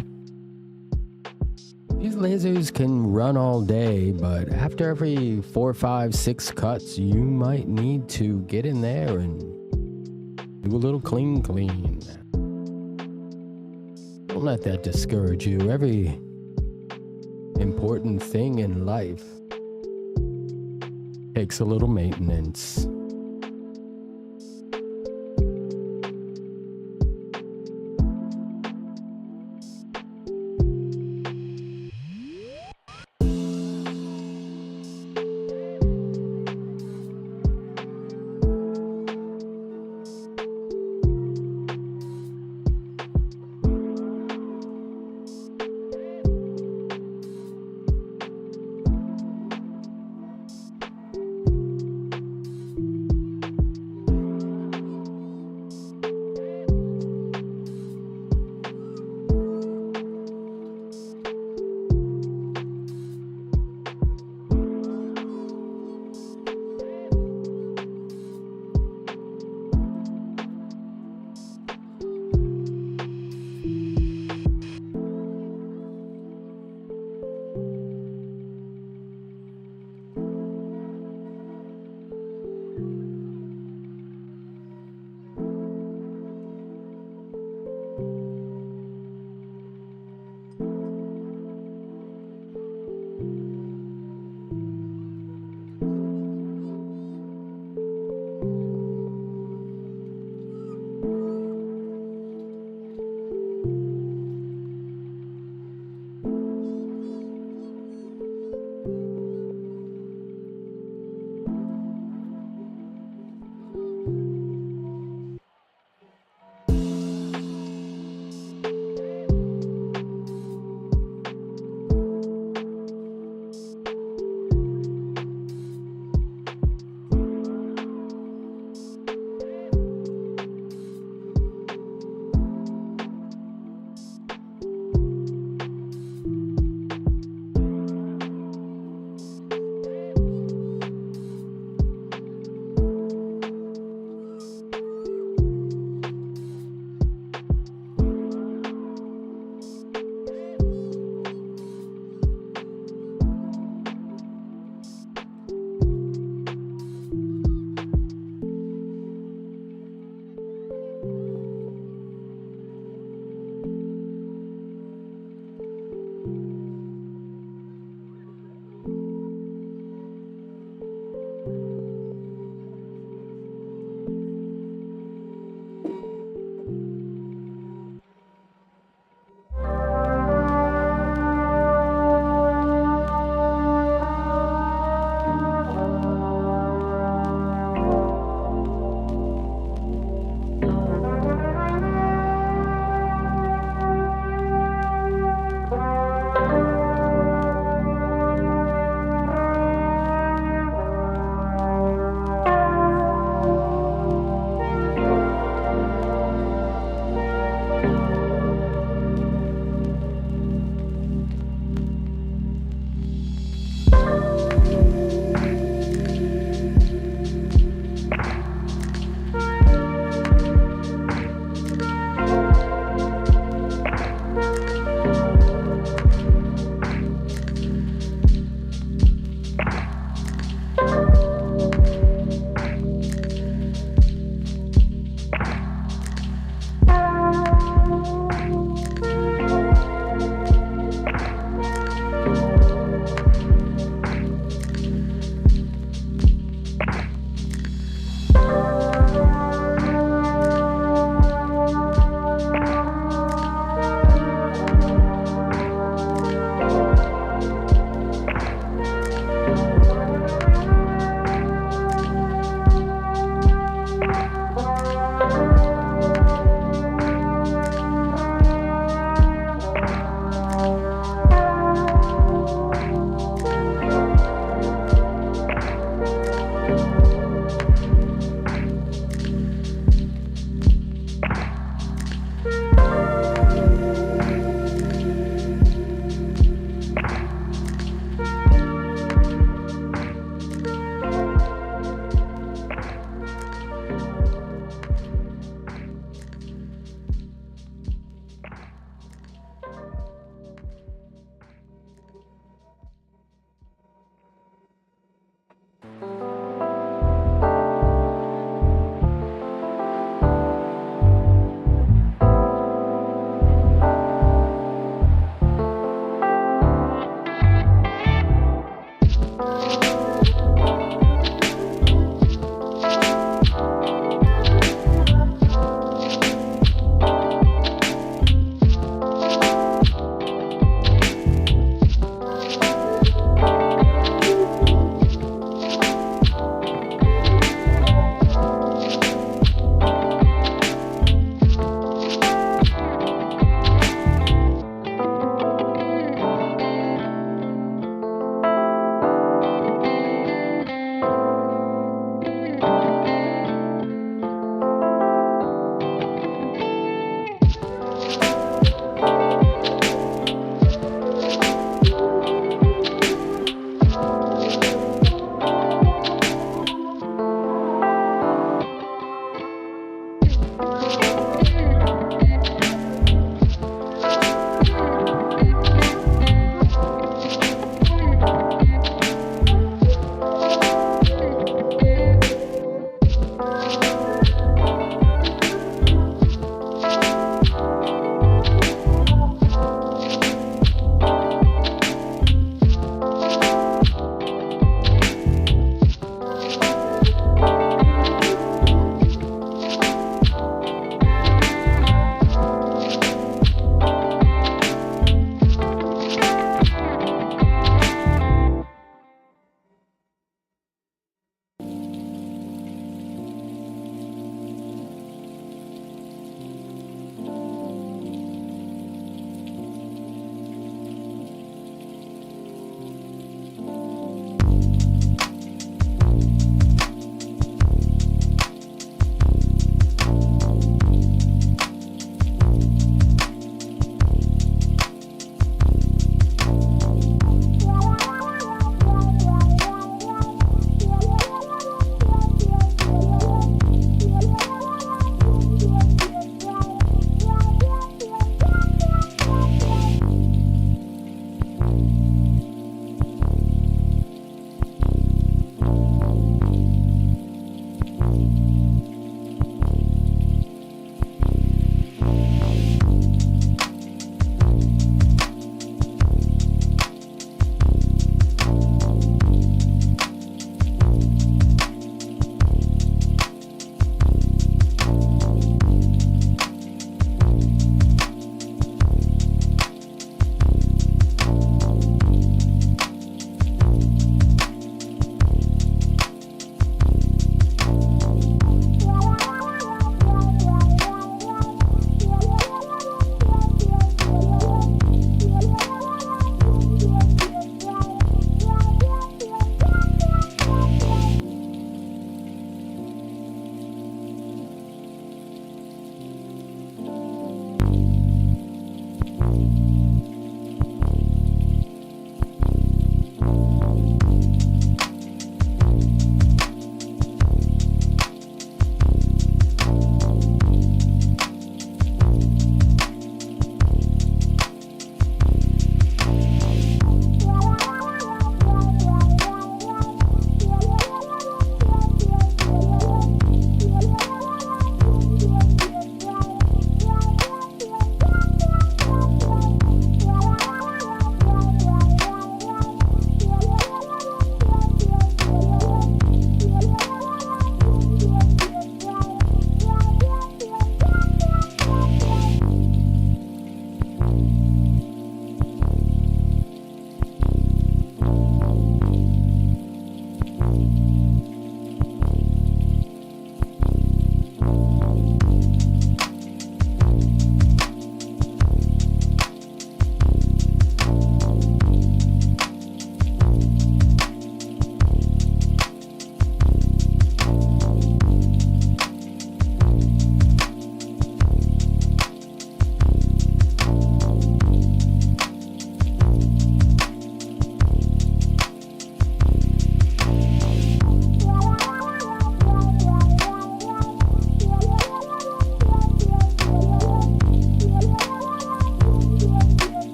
Speaker 1: These lasers can run all day, but after every 4, 5, 6 cuts, you might need to get in there and do a little clean. Don't let that discourage you. Every important thing in life takes a little maintenance.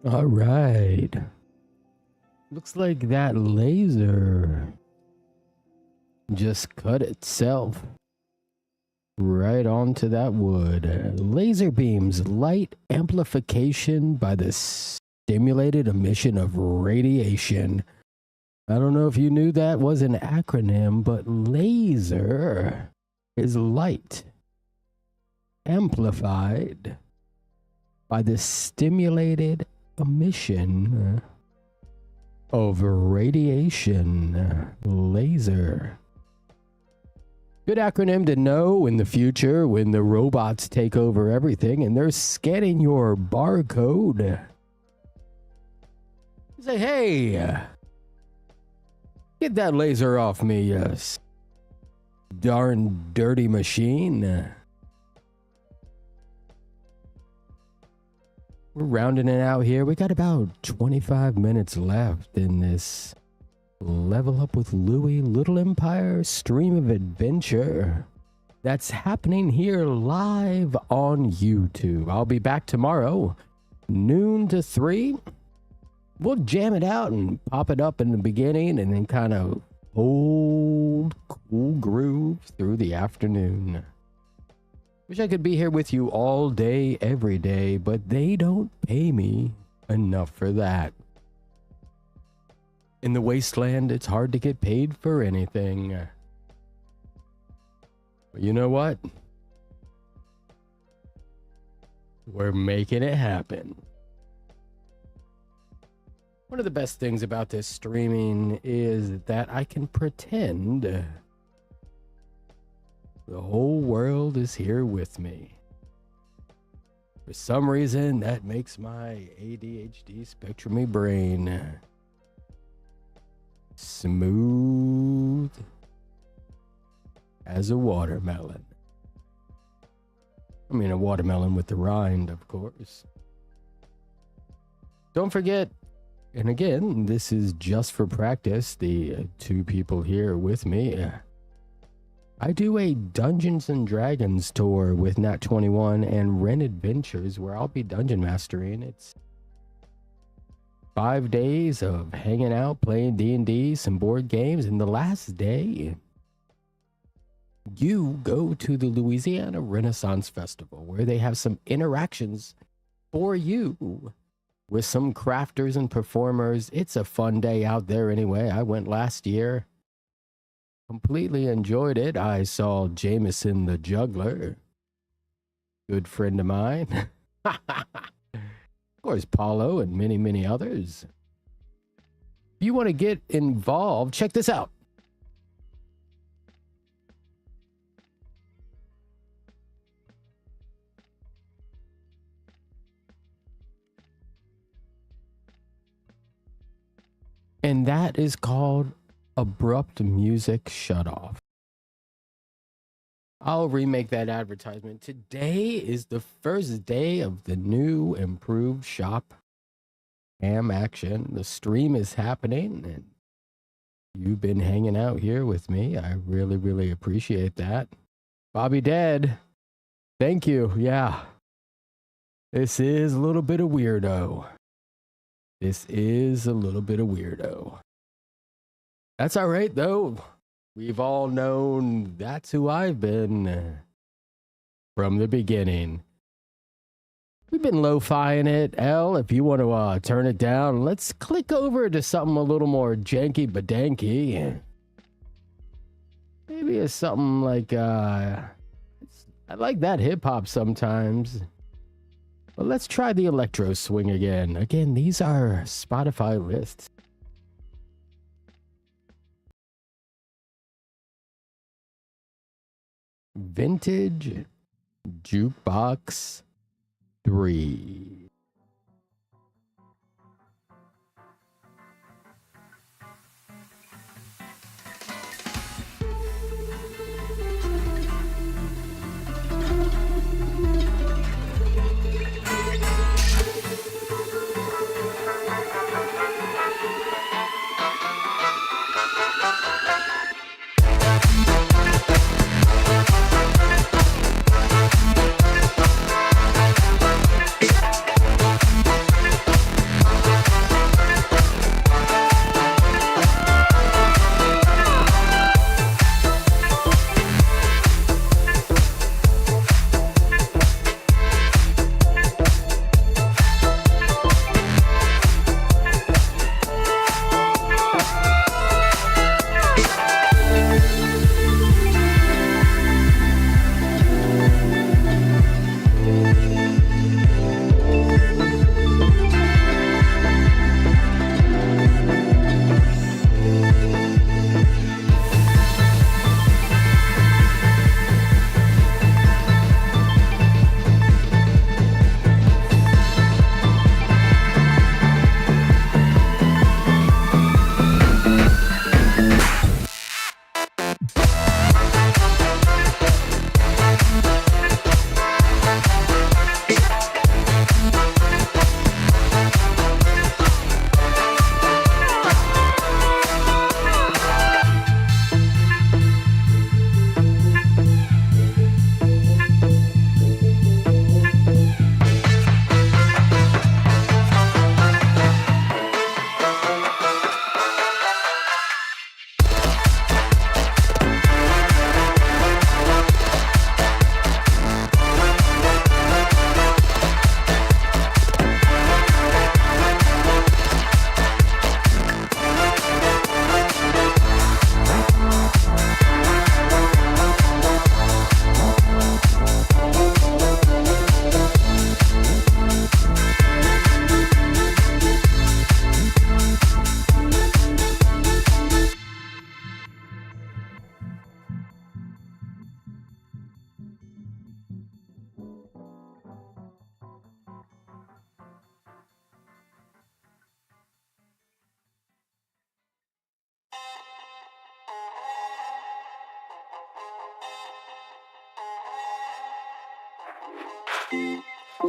Speaker 1: All right. Looks like that laser just cut itself right onto that wood. Laser beams, light amplification by the stimulated emission of radiation. I don't know if you knew that was an acronym, but laser is light amplified by the stimulated emission of radiation. Laser. Good acronym to know in the future when the robots take over everything and they're scanning your barcode. Say, hey, get that laser off me, you darn dirty machine. We're rounding it out here. We got about 25 minutes left in this Level Up with Louie Little Empire stream of adventure that's happening here live on YouTube. I'll be back tomorrow, noon to 3. We'll jam it out and pop it up in the beginning and then kind of hold cool groove through the afternoon. Wish I could be here with you all day, every day, but they don't pay me enough for that. In the wasteland, it's hard to get paid for anything. But you know what? We're making it happen. One of the best things about this streaming is that I can pretend the whole world is here with me. For some reason, that makes my ADHD spectrumy brain smooth as a watermelon. I mean, a watermelon with the rind, of course. Don't forget, and again, this is just for practice, the two people here with me. I do a Dungeons and Dragons tour with Nat 21 and Ren Adventures where I'll be dungeon mastering. It's 5 days of hanging out, playing D&D, some board games, and the last day, you go to the Louisiana Renaissance Festival where they have some interactions for you with some crafters and performers. It's a fun day out there anyway. I went last year. Completely enjoyed it. I saw Jameson the Juggler. Good friend of mine. Of course, Paulo and many, many others. If you want to get involved, check this out. And that is called Abrupt Music Shutoff. I'll remake that advertisement. Today is the first day of the new improved shop cam action. The stream is happening and you've been hanging out here with me. I really, really appreciate that. Bobby Dead, thank you. Yeah, this is a little bit of weirdo. This is a little bit of weirdo. That's all right, though. We've all known that's who I've been from the beginning. We've been lo-fiing it. L, if you want to turn it down, let's click over to something a little more janky-badanky. Maybe it's something like, I like that hip-hop sometimes. But let's try the electro swing again. Again, these are Spotify lists. Vintage Jukebox 3.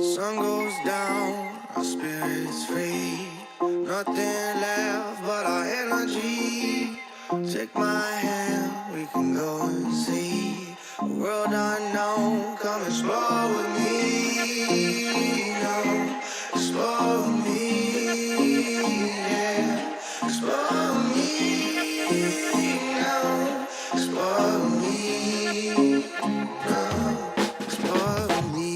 Speaker 2: Sun goes down, our spirits free. Nothing left but our energy. Take my hand, we can go and see a world unknown. Come explore with me. No, explore with me. Yeah, explore with me. No, explore with me. No, explore with me.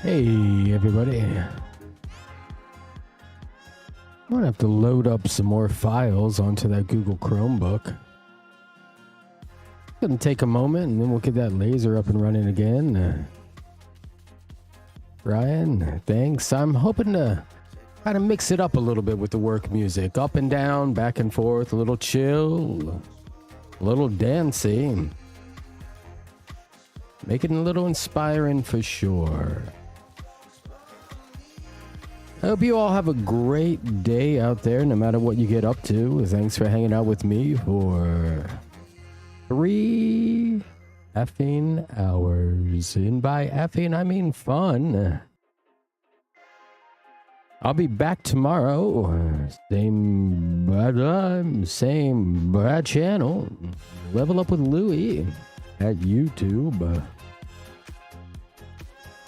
Speaker 1: Hey, everybody. I'm gonna have to load up some more files onto that Google Chromebook. Gonna take a moment and then we'll get that laser up and running again. Ryan, thanks. I'm hoping to try to mix it up a little bit with the work music. Up and down, back and forth, a little chill, a little dancey. Make it a little inspiring for sure. I hope you all have a great day out there, no matter what you get up to. Thanks for hanging out with me for 3 effing hours. And by effing, I mean fun. I'll be back tomorrow. Same bad time, same bad channel. Level Up with Louie at YouTube.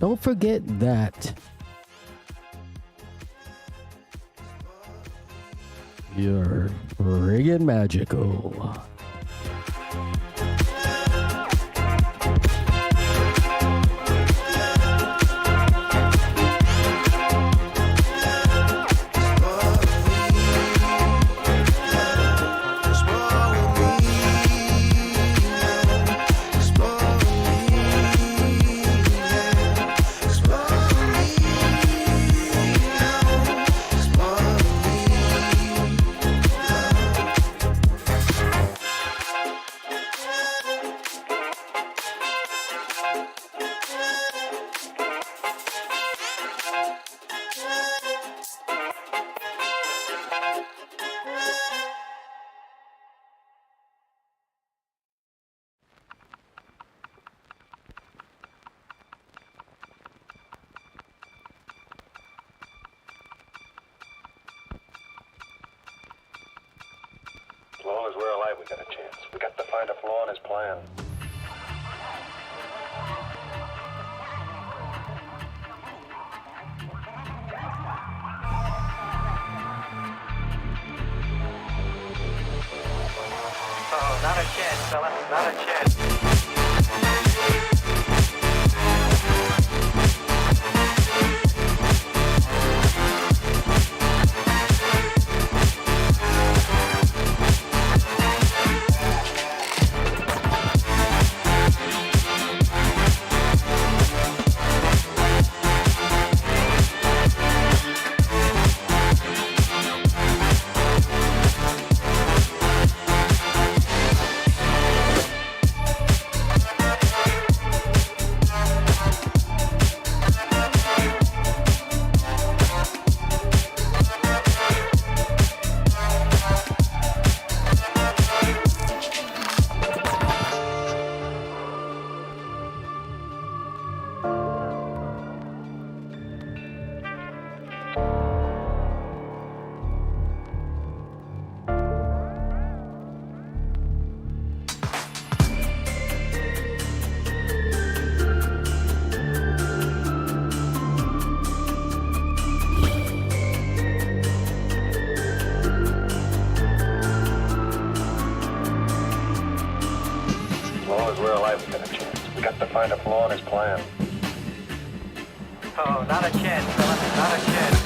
Speaker 1: Don't forget that. You're friggin' magical.
Speaker 13: As long as we're alive, we got a chance. We got to find a flaw in his plan.
Speaker 14: Oh, not a chance, fella. Not a chance.
Speaker 13: we're alive, we got a chance. We got to find a flaw in his plan.
Speaker 14: Oh, not a chance, fella. Not a chance.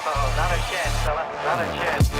Speaker 14: Oh, not a chance, fella. Not a chance.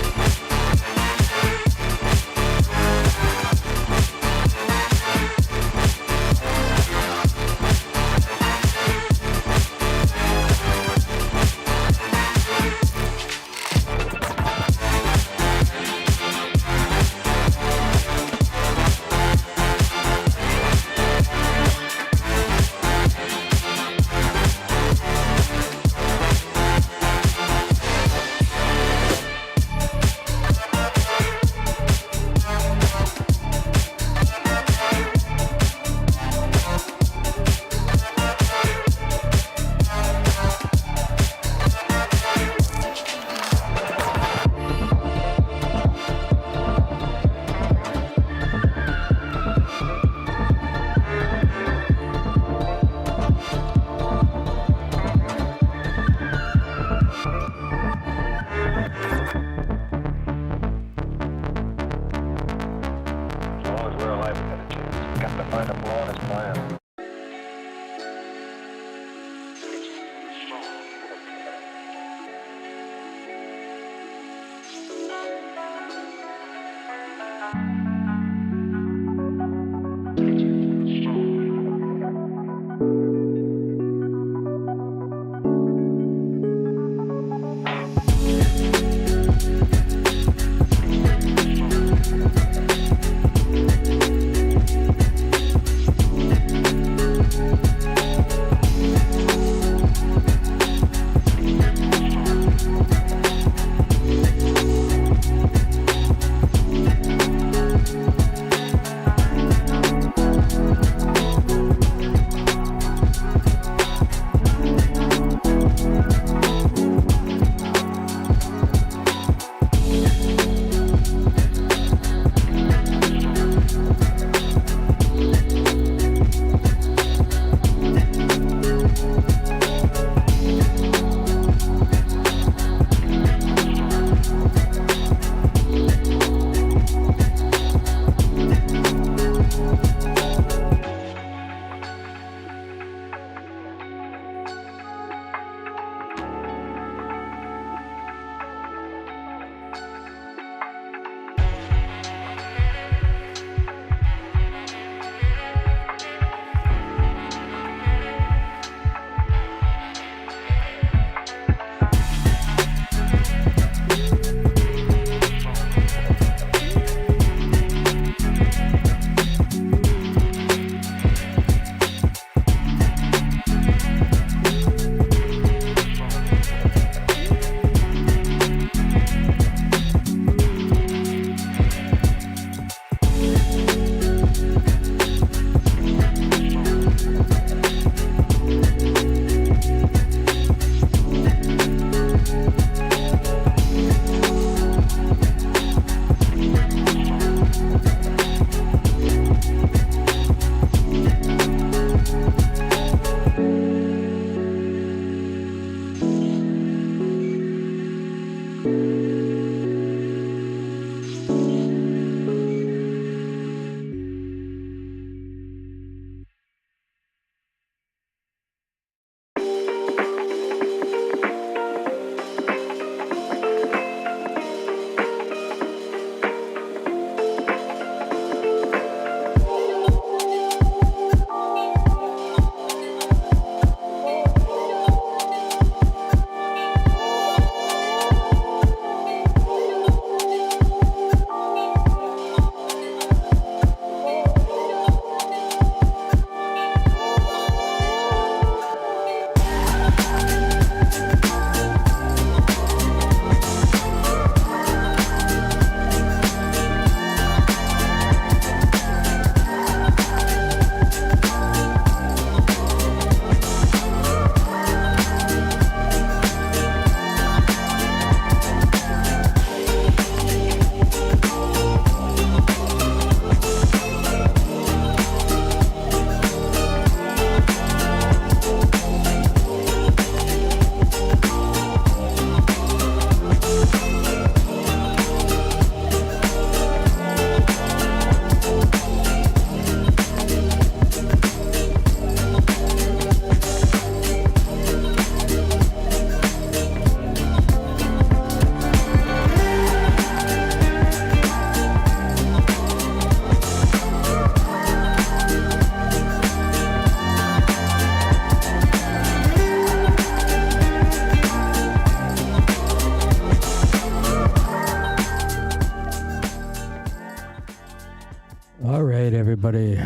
Speaker 1: everybody.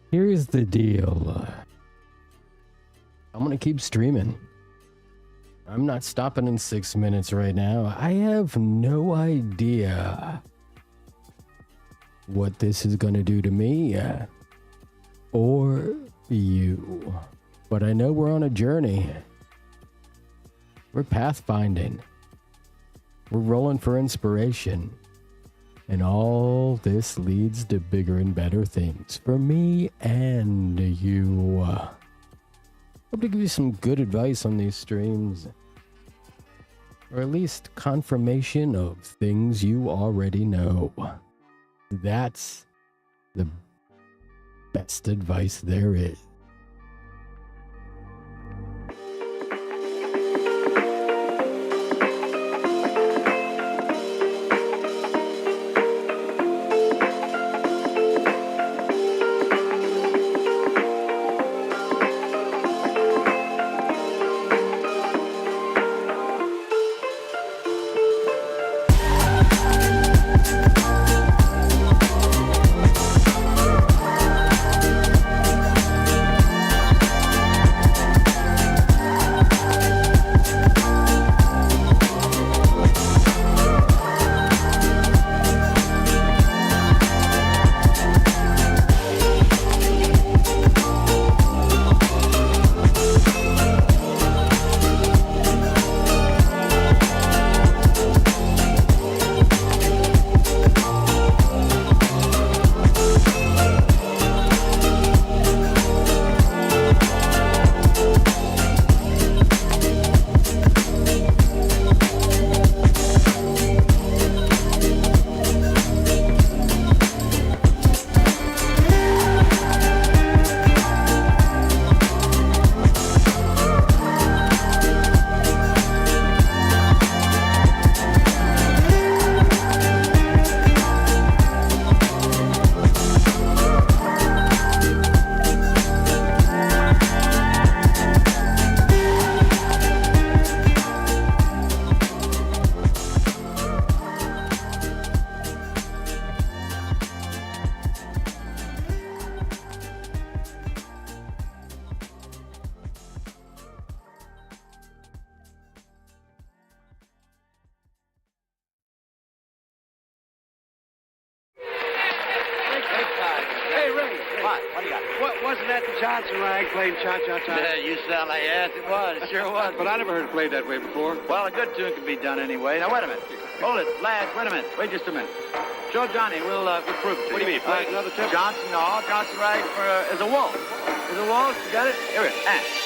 Speaker 1: Here's the deal. I'm gonna keep streaming. I'm not stopping in 6 minutes right now. I have no idea what this is gonna do to me or you. But I know we're on a journey. We're pathfinding. We're rolling for inspiration. And all this leads to bigger and better things for me and you. Hope to give you some good advice on these streams. Or at least confirmation of things you already know. That's the best advice there is.
Speaker 14: Wasn't that the Johnson rag playing cha-cha-cha?
Speaker 15: Yeah, you sound like, yes, it was. It sure was.
Speaker 14: But I never heard it played that way before.
Speaker 15: Well, a good tune can be done anyway. Now, wait a minute. Hold it. Lads, wait a minute. Wait just a minute. Show Johnny. We'll prove it.
Speaker 14: What do you mean? Play another tempo?
Speaker 15: Johnson, no. Johnson rag is a waltz. Is a waltz. You got it? Here it is.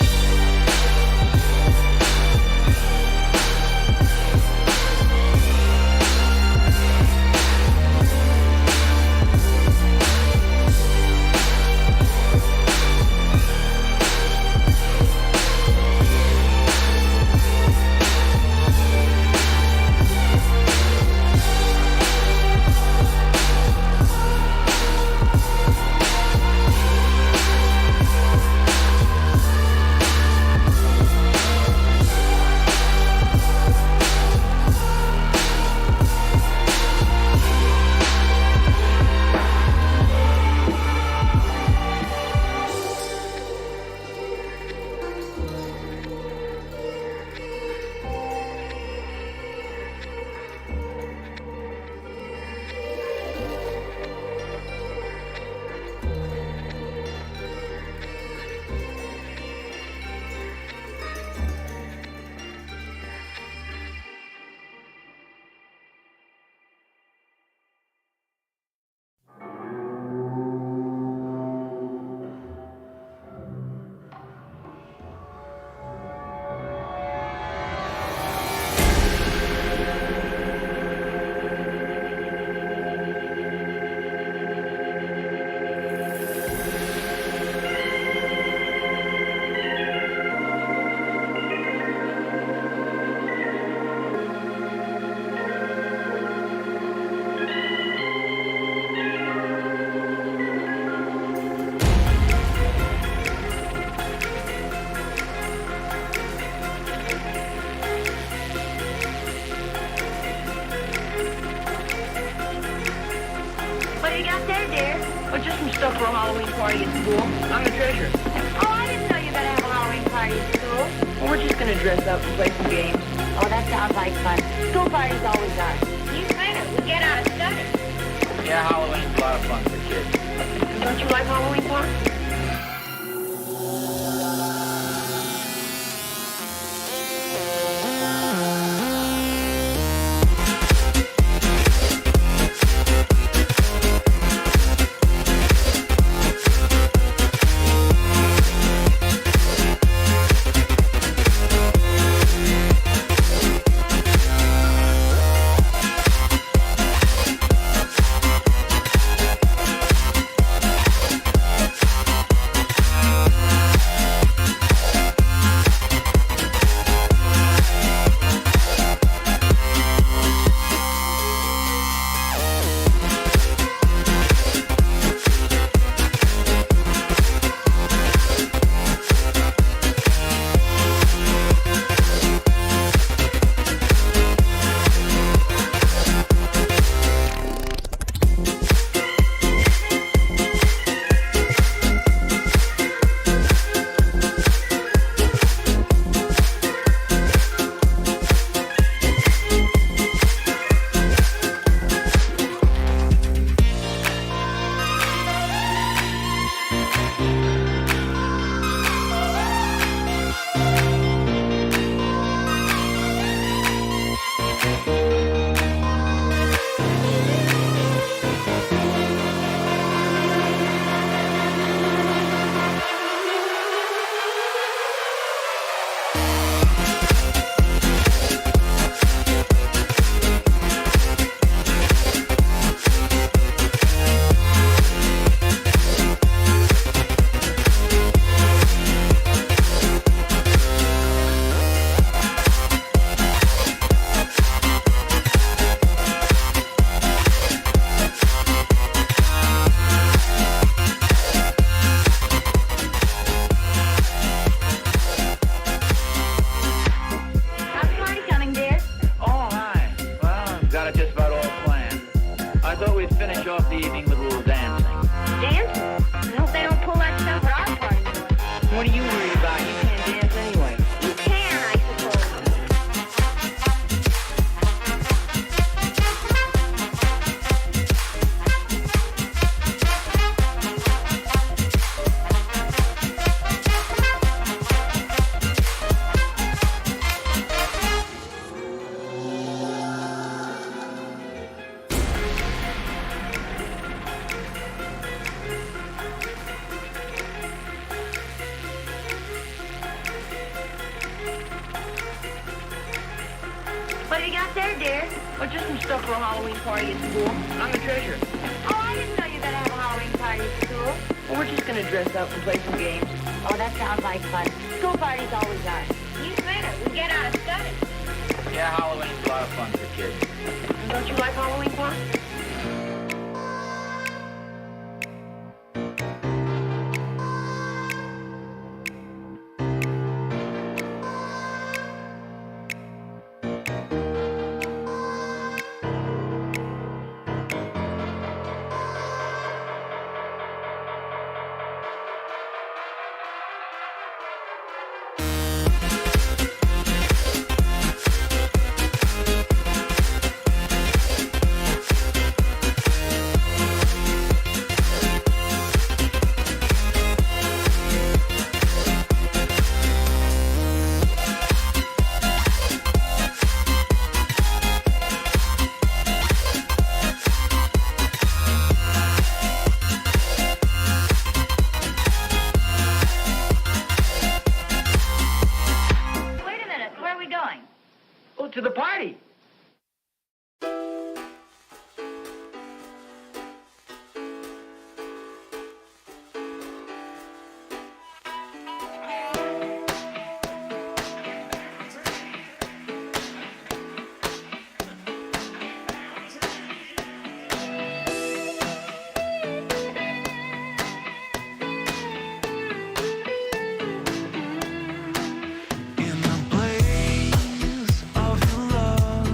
Speaker 5: party at school?
Speaker 15: I'm the treasurer.
Speaker 5: Oh, I didn't know you were gonna have a Halloween party at school.
Speaker 15: Well, we're just gonna dress up and play some games.
Speaker 5: Oh, that sounds like fun. School parties always are. You said it. We get out of study.
Speaker 15: Yeah, Halloween's a lot of fun for kids.
Speaker 5: Don't you like Halloween parties? What have you got there, dear?
Speaker 15: Well, just some stuff for a Halloween party at school. I'm the treasurer.
Speaker 5: Oh, I didn't know you were gonna have a Halloween party at school.
Speaker 15: Well, we're just gonna dress up and play some games.
Speaker 5: Oh, that sounds like fun. School parties always are. You said it. We get out of study.
Speaker 15: Yeah, Halloween's a lot of fun for kids.
Speaker 5: Don't you like Halloween parties?
Speaker 15: To the party.
Speaker 2: In the blaze of your love,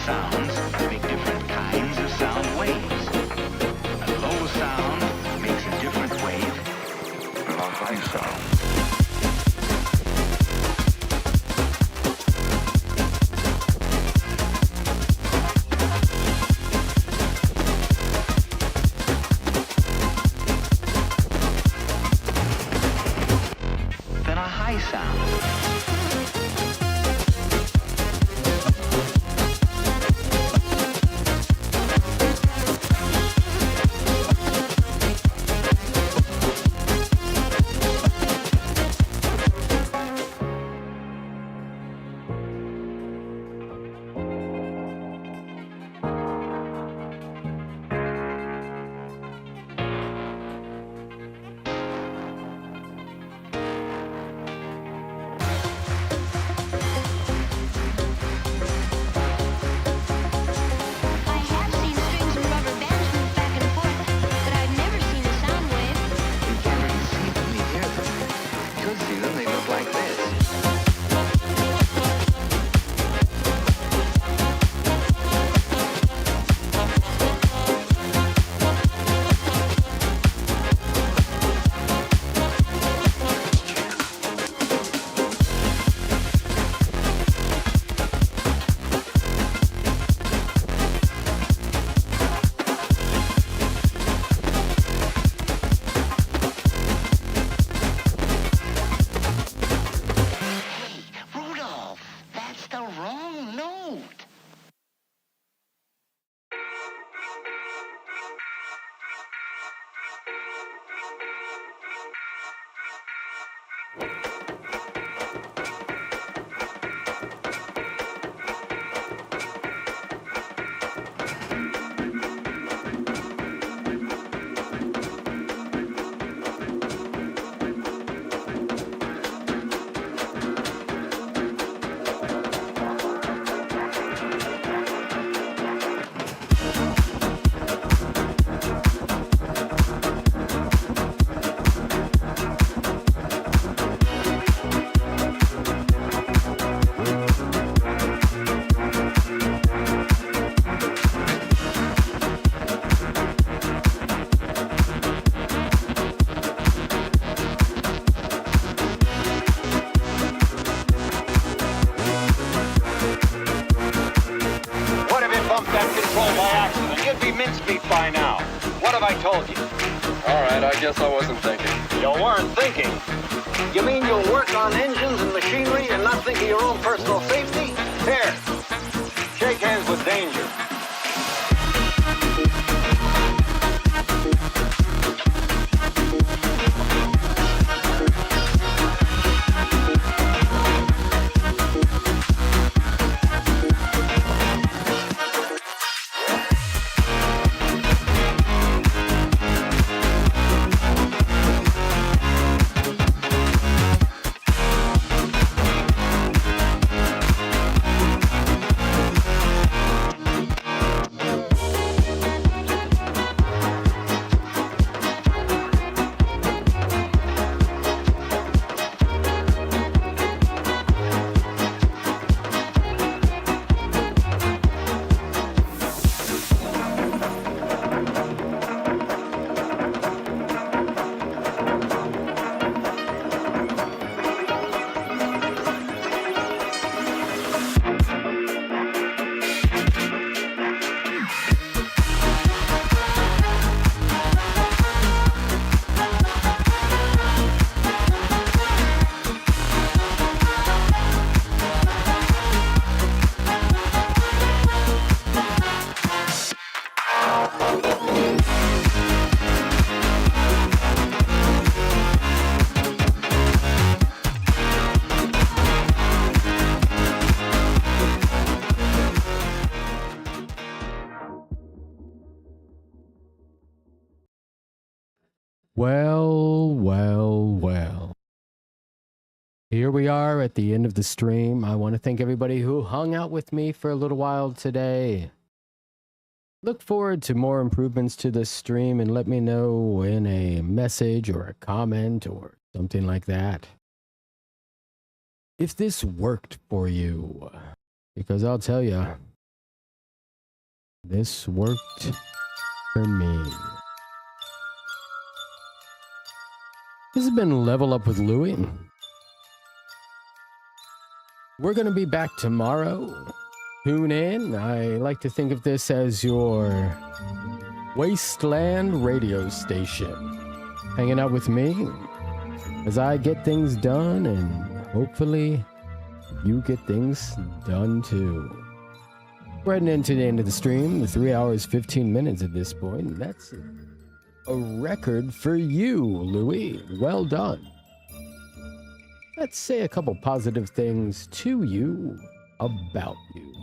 Speaker 16: sounds make different kinds of sound waves. A low sound makes a different wave than a high sound. Than a high sound.
Speaker 15: By now. What have I told you?
Speaker 13: All right, I guess I wasn't thinking.
Speaker 15: You weren't thinking? You mean you'll work on engines and machinery and not think of your own personal safety? Here, shake hands with danger.
Speaker 1: Well. Here we are at the end of the stream. I want to thank everybody who hung out with me for a little while today. Look forward to more improvements to this stream and let me know in a message or a comment or something like that if this worked for you. Because I'll tell you, This worked for me. This has been Level Up with Louie. We're going to be back tomorrow. Tune in. I like to think of this as your Wasteland radio station. Hanging out with me as I get things done, and hopefully you get things done too. We're heading into the end of the stream, 3 hours, 15 minutes at this point. And that's a record for you, Louie. Well done. Let's say a couple positive things to you about you.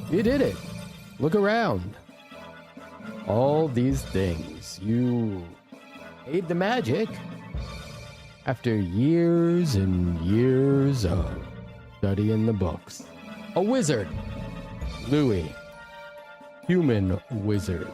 Speaker 1: You did it. Look around. All these things. You made the magic after years and years of studying the books. A wizard. Louie. Human wizard.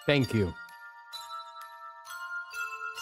Speaker 1: Thank you.